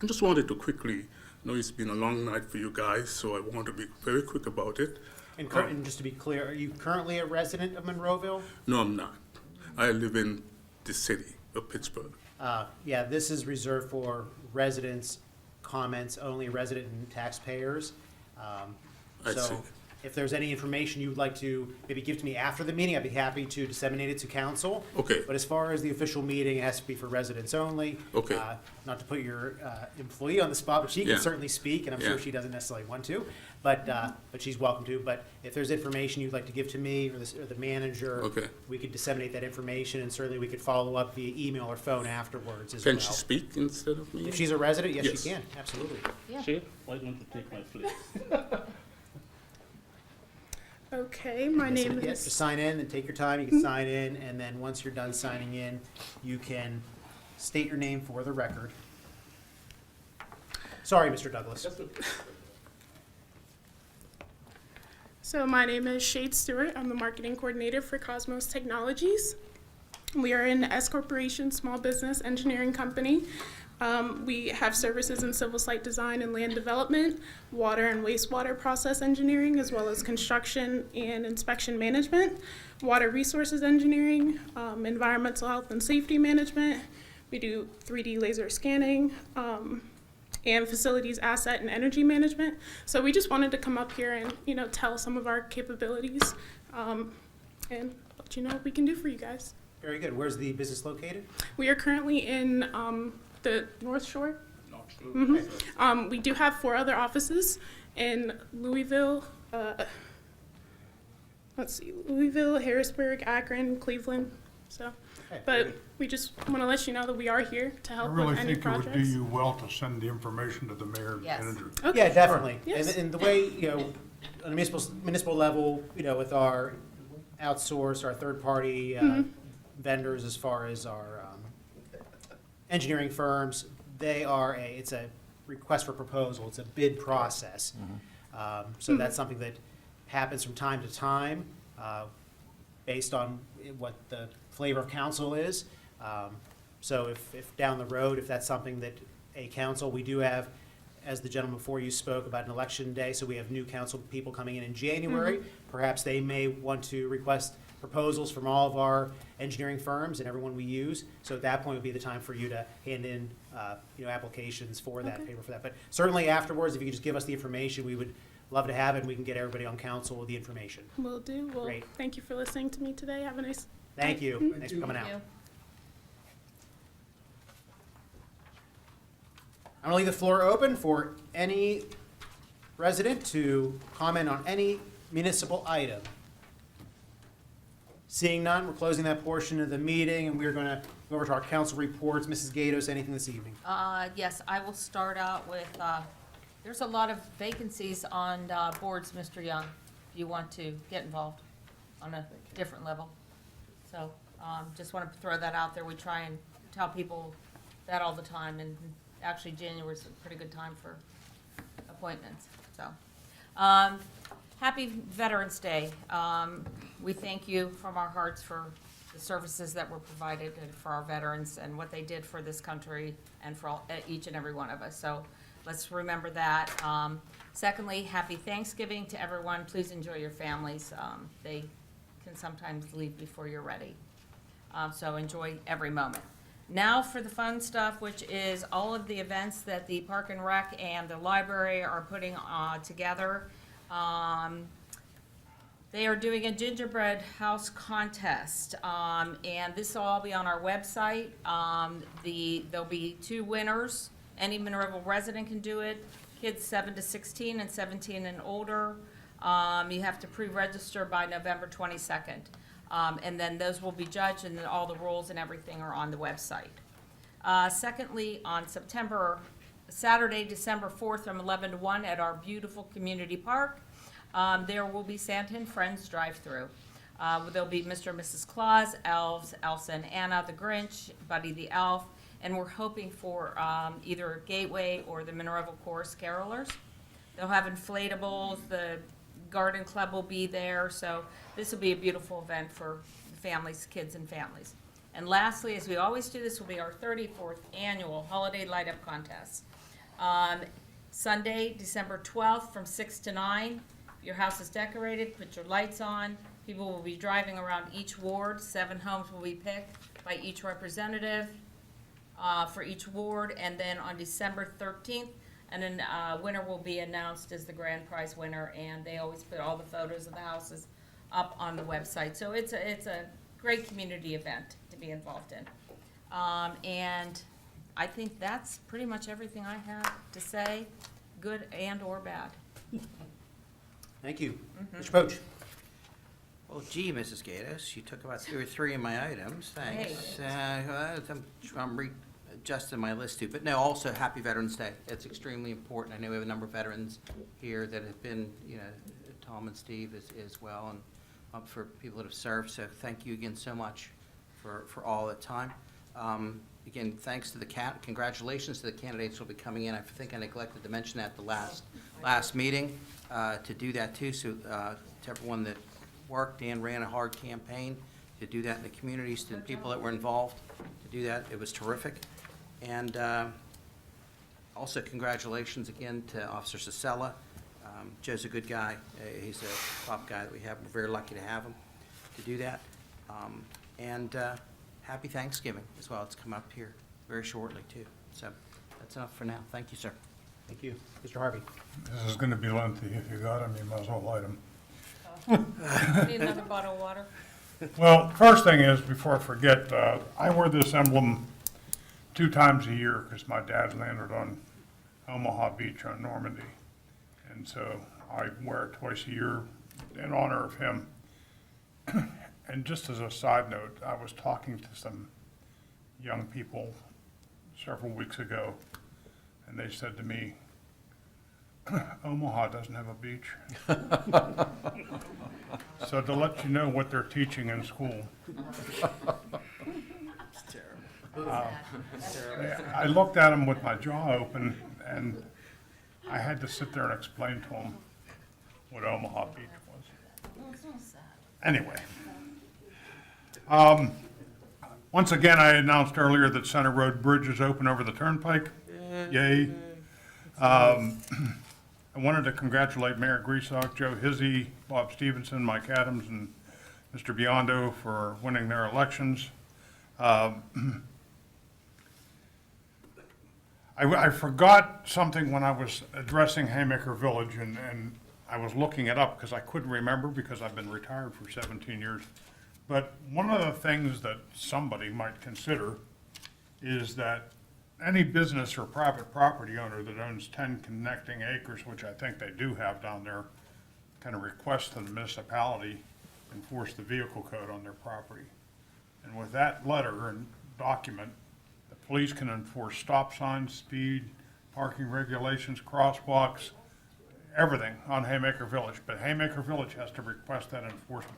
[SPEAKER 17] I just wanted to quickly, I know it's been a long night for you guys, so I want to be very quick about it.
[SPEAKER 1] And just to be clear, are you currently a resident of Monroeville?
[SPEAKER 17] No, I'm not. I live in the city of Pittsburgh.
[SPEAKER 1] Yeah, this is reserved for residents' comments, only resident and taxpayers.
[SPEAKER 17] I see.
[SPEAKER 1] So if there's any information you would like to maybe give to me after the meeting, I'd be happy to disseminate it to council.
[SPEAKER 17] Okay.
[SPEAKER 1] But as far as the official meeting, it has to be for residents only.
[SPEAKER 17] Okay.
[SPEAKER 1] Not to put your employee on the spot, but she can
[SPEAKER 17] Yeah.
[SPEAKER 1] certainly speak, and I'm
[SPEAKER 17] Yeah.
[SPEAKER 1] sure she doesn't necessarily want to, but she's welcome to. But if there's information you'd like to give to me or the manager,
[SPEAKER 17] Okay.
[SPEAKER 1] we could disseminate that information, and certainly we could follow up via email or phone afterwards as well.
[SPEAKER 17] Can she speak instead of me?
[SPEAKER 1] If she's a resident, yes,
[SPEAKER 17] Yes.
[SPEAKER 1] she can, absolutely.
[SPEAKER 7] Yeah.
[SPEAKER 17] Shade, why don't you take my place?
[SPEAKER 18] Okay, my name
[SPEAKER 1] Yeah,
[SPEAKER 18] is.
[SPEAKER 1] just sign in and take your time. You can sign in, and then once you're done signing in, you can state your name for the record. Sorry, Mr. Douglas.
[SPEAKER 18] So my name is Shade Stewart. I'm the marketing coordinator for Cosmos Technologies. We are an S Corporation small business engineering company. We have services in civil site design and land development, water and wastewater process engineering, as well as construction and inspection management, water resources engineering, environmental health and safety management. We do 3D laser scanning, and facilities asset and energy management. So we just wanted to come up here and, tell some of our capabilities, and let you know what we can do for you guys.
[SPEAKER 1] Very good. Where's the business located?
[SPEAKER 18] We are currently in the North Shore.
[SPEAKER 17] Not true.
[SPEAKER 18] Mhm. We do have 4 other offices in Louisville, Louisville, Harrisburg, Akron, Cleveland. So,
[SPEAKER 1] Okay, very
[SPEAKER 18] but
[SPEAKER 1] good.
[SPEAKER 18] we just want to let you know that we are here to
[SPEAKER 11] I
[SPEAKER 18] help
[SPEAKER 11] really
[SPEAKER 18] with any
[SPEAKER 11] think it would do
[SPEAKER 18] projects.
[SPEAKER 11] you well to send the information to the mayor and
[SPEAKER 7] Yes.
[SPEAKER 11] manager.
[SPEAKER 18] Okay.
[SPEAKER 1] Yeah, definitely.
[SPEAKER 18] Yes.
[SPEAKER 1] And the way, on a municipal level, with our outsourced, our third-party vendors as far as our engineering firms, it's a request for proposal, it's a bid process. So that's something that happens from time to time, based on what the flavor of council is. So if down the road, if that's something that a council, we do have, as the gentleman before you spoke about an election day, so we have new council people coming in January. Perhaps they may want to request proposals from all of our engineering firms and everyone we use. So at that point would be the time for you to hand in, applications for that, paper for that. But certainly afterwards, if you could just give us the information, we would love to have it, and we can get everybody on council with the information.
[SPEAKER 18] Will do. Well,
[SPEAKER 1] Great.
[SPEAKER 18] thank you for listening to me today. Have a nice.
[SPEAKER 1] Thank you. Thanks for coming out.
[SPEAKER 7] Thank you.
[SPEAKER 1] I'm gonna leave the floor open for any resident to comment on any municipal item. Seeing none, we're closing that portion of the meeting, and we're gonna go over to our council reports. Mrs. Gatos, anything this evening?
[SPEAKER 7] Yes, I will start out with, there's a lot of vacancies on boards, Mr. Young, if you want to get involved on a different level. So, just want to throw that out there. We try and tell people that all the time, and actually January's a pretty good time for appointments, so. Happy Veterans Day. We thank you from our hearts for the services that were provided and for our veterans and what they did for this country and for each and every one of us. So let's remember that. Secondly, happy Thanksgiving to everyone. Please enjoy your families. They can sometimes leave before you're ready. So enjoy every moment. Now for the fun stuff, which is all of the events that the Park and Rec and the library are putting together. They are doing a gingerbread house contest, and this will all be on our website. There'll be 2 winners. Any Monroeville resident can do it, kids 7 to 16 and 17 and older. You have to pre-register by November 22nd. And then those will be judged, and then all the rules and everything are on the website. Secondly, on Saturday, December 4th from 11 to 1 at our beautiful community park, there will be Santa and Friends drive-through. There'll be Mr. and Mrs. Claus, elves, Elsa and Anna, the Grinch, Buddy the Elf, and we're hoping for either Gateway or the Monroeville Chorus Carolers. They'll have inflatables, the garden club will be there, so this will be a beautiful event for families, kids and families. And lastly, as we always do, this will be our 34th annual Holiday Light Up Contest. Sunday, December 12th from 6 to 9. Your house is decorated, put your lights on. People will be driving around each ward. 7 homes will be picked by each representative for each ward. And then on December 13th, and then winner will be announced as the grand prize winner. And they always put all the photos of the houses up on the website. So it's a great community event to be involved in. And I think that's pretty much everything I have to say, good and or bad.
[SPEAKER 1] Thank you. Mr. Poach?
[SPEAKER 5] Well, gee, Mrs. Gatos, you took about 2 or 3 of my items, thanks. I'm readjusting my list too, but no, also Happy Veterans Day. It's extremely important. I know we have a number of veterans here that have been, Tom and Steve as well, and for people that have served, so thank you again so much for all the time. Again, thanks to congratulations to the candidates who will be coming in. I think I neglected to mention that at the last meeting, to do that too, so to everyone that worked and ran a hard campaign, to do that in the communities, to the people that were involved, to do that, it was terrific. And also congratulations again to Officer Sisella. Joe's a good guy. He's a top guy that we have. We're very lucky to have him to do that. And happy Thanksgiving as well. It's come up here very shortly too. So that's enough for now. Thank you, sir.
[SPEAKER 1] Thank you. Mr. Harvey?
[SPEAKER 11] This is gonna be lengthy. If you got them, you might as well light them.
[SPEAKER 7] Need another bottle of water?
[SPEAKER 11] Well, first thing is, before I forget, I wear this emblem 2 times a year because my dad landed on Omaha Beach on Normandy. And so I wear it twice a year in honor of him. And just as a side note, I was talking to some young people several weeks ago, and they said to me, Omaha doesn't have a beach. So to let you know what they're teaching in school. I looked at them with my jaw open, and I had to sit there and explain to them what Omaha Beach was. Anyway. Once again, I announced earlier that Center Road Bridge is open over the Turnpike. Yay. I wanted to congratulate Mayor Griesbach, Joe Hizzy, Bob Stevenson, Mike Adams, and Mr. Biondo for winning their elections. I forgot something when I was addressing Haymaker Village, and I was looking it up because I couldn't remember because I've been retired for 17 years. But one of the things that somebody might consider is that any business or private property owner that owns 10 connecting acres, which I think they do have down there, can request to the municipality enforce the vehicle code on their property. And with that letter and document, the police can enforce stop signs, speed, parking regulations, crosswalks, everything on Haymaker Village, but Haymaker Village has to request that enforcement.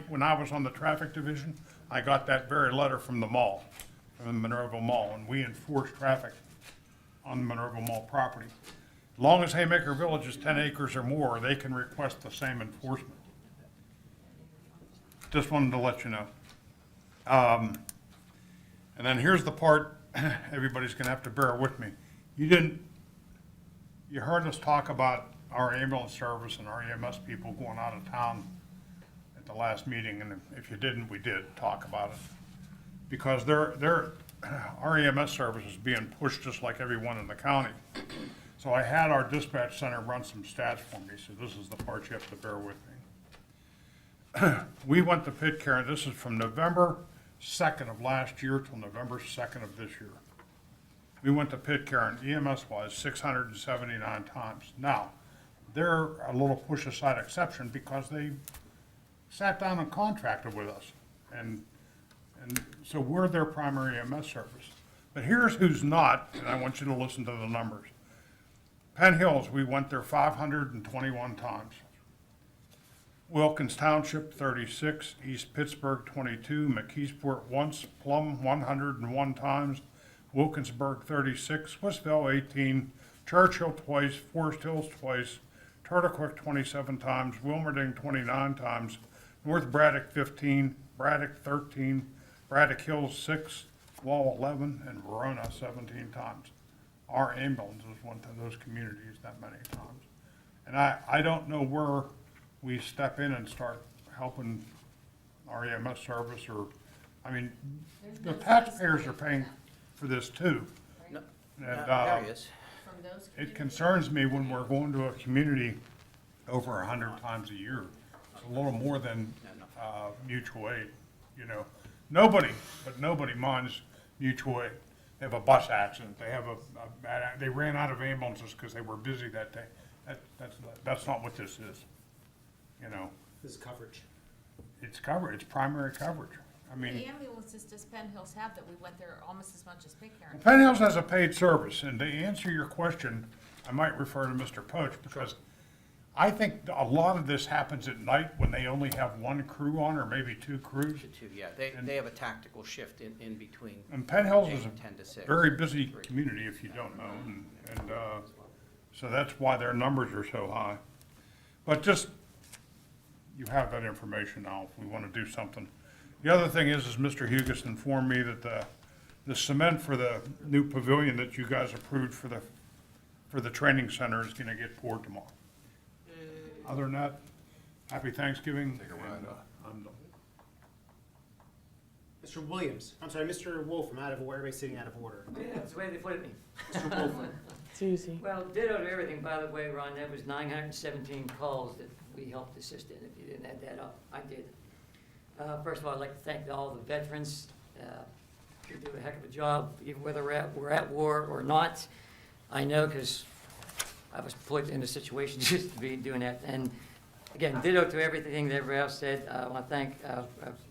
[SPEAKER 11] When I was on the traffic division, I got that very letter from the mall, from the Monroeville Mall, and we enforce traffic on the Monroeville Mall property. As long as Haymaker Village is 10 acres or more, they can request the same enforcement. Just wanted to let you know. And then here's the part, everybody's gonna have to bear with me. You heard us talk about our ambulance service and our EMS people going out of town at the last meeting, and if you didn't, we did talk about it. Because our EMS service is being pushed just like everyone in the county. So I had our dispatch center run some stats for me, so this is the part you have to bear with me. We went to Pitcairn, this is from November 2nd of last year till November 2nd of this year. we went to Pitcairn, EMS-wise, 679 times. Now, they're a little push-aside exception because they sat down and contracted with us. And so we're their primary EMS service. But here's who's not, and I want you to listen to the numbers. Penn Hills, we went there 521 times. Wilkins Township, 36, East Pittsburgh, 22, McKeesport once, Plum, 101 times, Wilkinsburg, 36, Swissville, 18, Churchill twice, Forest Hills twice, Turtlequick, 27 times, Wilmerding, 29 times, North Braddock, 15, Braddock, 13, Braddock Hills, 6, Wall, 11, and Verona, 17 times. Our ambulances went to those communities that many times. And I don't know where we step in and start helping our EMS service, or, I mean, the taxpayers are paying for this too.
[SPEAKER 5] No,
[SPEAKER 11] And,
[SPEAKER 5] there he is.
[SPEAKER 7] From those
[SPEAKER 11] it concerns me when we're going to a community over 100 times a year. It's a little more than, mutual aid, you know. Nobody minds mutual aid. They have a bus accident, they have they ran out of ambulances because they were busy that day. That's not what this is, you know.
[SPEAKER 1] This is coverage.
[SPEAKER 11] It's coverage, it's primary coverage. I mean,
[SPEAKER 7] The ambulances does Penn Hills have that we went there almost as much as Pitcairn?
[SPEAKER 11] Penn Hills has a paid service, and to answer your question, I might refer to Mr. Poach, because I think a lot of this happens at night when they only have one crew on, or maybe two crews.
[SPEAKER 5] Yeah, they have a tactical shift in between.
[SPEAKER 11] And Penn Hills is
[SPEAKER 5] 10 to
[SPEAKER 11] a
[SPEAKER 5] 6.
[SPEAKER 11] very busy community, if you don't know, and so that's why their numbers are so high. But just, you have that information now, if we want to do something. The other thing is Mr. Hugus informed me that the cement for the new pavilion that you guys approved for the training center is gonna get poured tomorrow. Other than that, happy Thanksgiving. And, I'm done.
[SPEAKER 1] Mr. Williams, I'm sorry, Mr. Wolf, I'm out of order, everybody's sitting out of order.
[SPEAKER 19] Yeah, that's the way they put me.
[SPEAKER 1] Mr. Wolf,
[SPEAKER 2] It's easy.
[SPEAKER 19] Well, ditto to everything, by the way, Ron, that was 917 calls that we helped assist in. If you didn't add that up, I did. First of all, I'd like to thank all the veterans. You do a heck of a job, even whether we're at war or not. I know, because I was put in a situation just to be doing that. And again, ditto to everything that everybody else said. I want to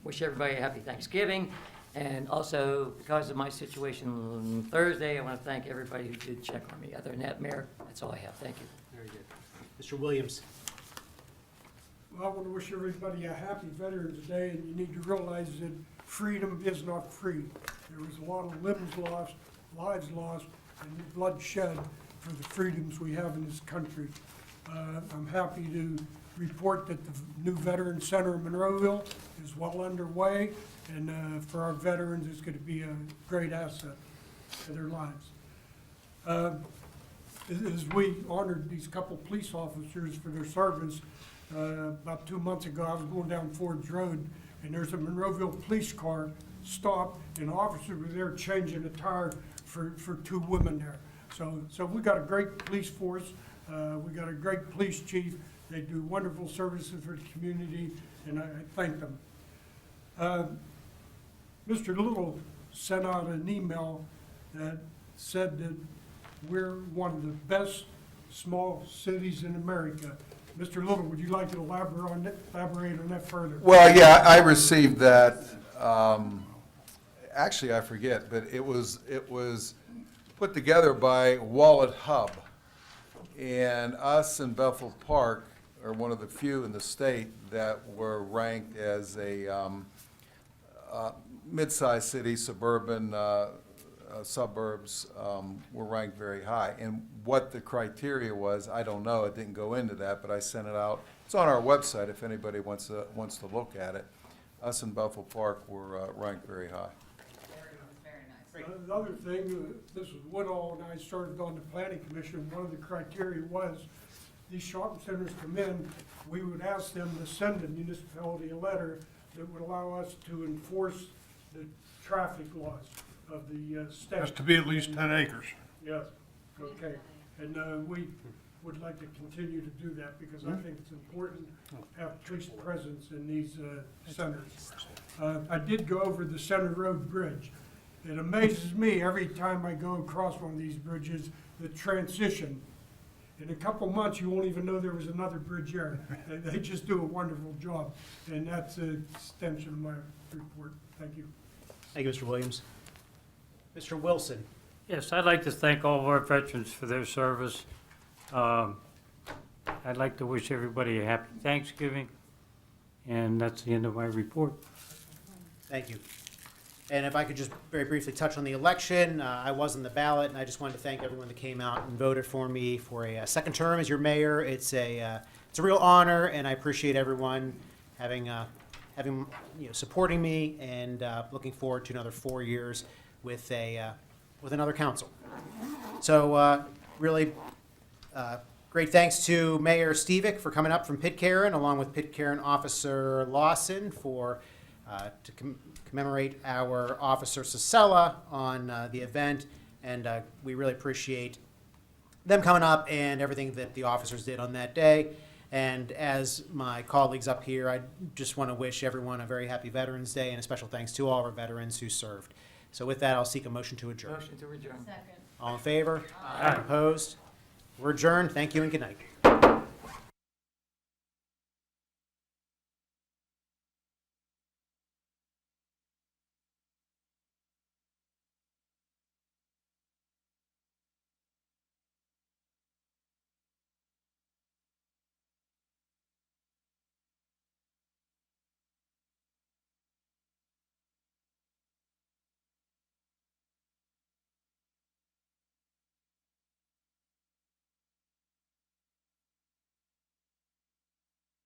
[SPEAKER 19] wish everybody a happy Thanksgiving. And also, because of my situation on Thursday, I want to thank everybody who did check on me. Other than that, Mayor, that's all I have. Thank you.
[SPEAKER 1] very good. Mr. Williams,
[SPEAKER 14] Well, I want to wish everybody a happy Veterans Day, and you need to realize that freedom is not free. There was a lot of limbs lost, lives lost, and blood shed for the freedoms we have in this country. I'm happy to report that the new Veteran Center in Monroeville is well underway, and for our veterans, it's going to be a great asset to their lives. As we honored these couple police officers for their service, about 2 months ago, I was going down Ford's Road, and there's a Monroeville police car stopped, and officers were there changing a tire for two women there. So we got a great police force, we got a great police chief, they do wonderful services for the community, and I thank them. Mr. Little sent out an email that said that we're one of the best small cities in America. Mr. Little, would you like to elaborate on that further?
[SPEAKER 13] Well, yeah, I received that, actually, I forget, but it was put together by Wallet Hub. And us in Bethel Park are one of the few in the state that were ranked as a mid-sized city, suburban suburbs were ranked very high. And what the criteria was, I don't know, it didn't go into that, but I sent it out. It's on our website if anybody wants to look at it. Us in Bethel Park were ranked very high.
[SPEAKER 14] The other thing, this is Woodall, and I started on the planning commission, one of the criteria was, these shopping centers come in, we would ask them to send the municipality a letter that would allow us to enforce the traffic laws of the state.
[SPEAKER 11] Has to be at least 10 acres.
[SPEAKER 14] Yes, okay. And we would like to continue to do that because I think it's important to have police presence in these centers. I did go over the Center Road Bridge, It amazes me every time I go across one of these bridges, the transition. In a couple months, you won't even know there was another bridge there. They just do a wonderful job, and that's an extension of my report. Thank you.
[SPEAKER 1] Thank you, Mr. Williams. Mr. Wilson.
[SPEAKER 6] Yes, I'd like to thank all of our veterans for their service. I'd like to wish everybody a happy Thanksgiving, and that's the end of my report.
[SPEAKER 1] Thank you. And if I could just very briefly touch on the election, I was on the ballot, and I just wanted to thank everyone that came out and voted for me for a second term as your mayor. It's a real honor, and I appreciate everyone having supporting me, and looking forward to another 4 years with another council. So really great thanks to Mayor Stevick for coming up from Pitcairn, along with Pitcairn Officer Lawson for to commemorate our Officer Sacella on the event, and we really appreciate them coming up and everything that the officers did on that day. And as my colleagues up here, I just want to wish everyone a very happy Veterans Day, and a special thanks to all of our veterans who served. So with that, I'll seek a motion to adjourn.
[SPEAKER 19] Motion to adjourn.
[SPEAKER 7] Second.
[SPEAKER 1] All in favor? Aye. Opposed? We're adjourned. Thank you and good night.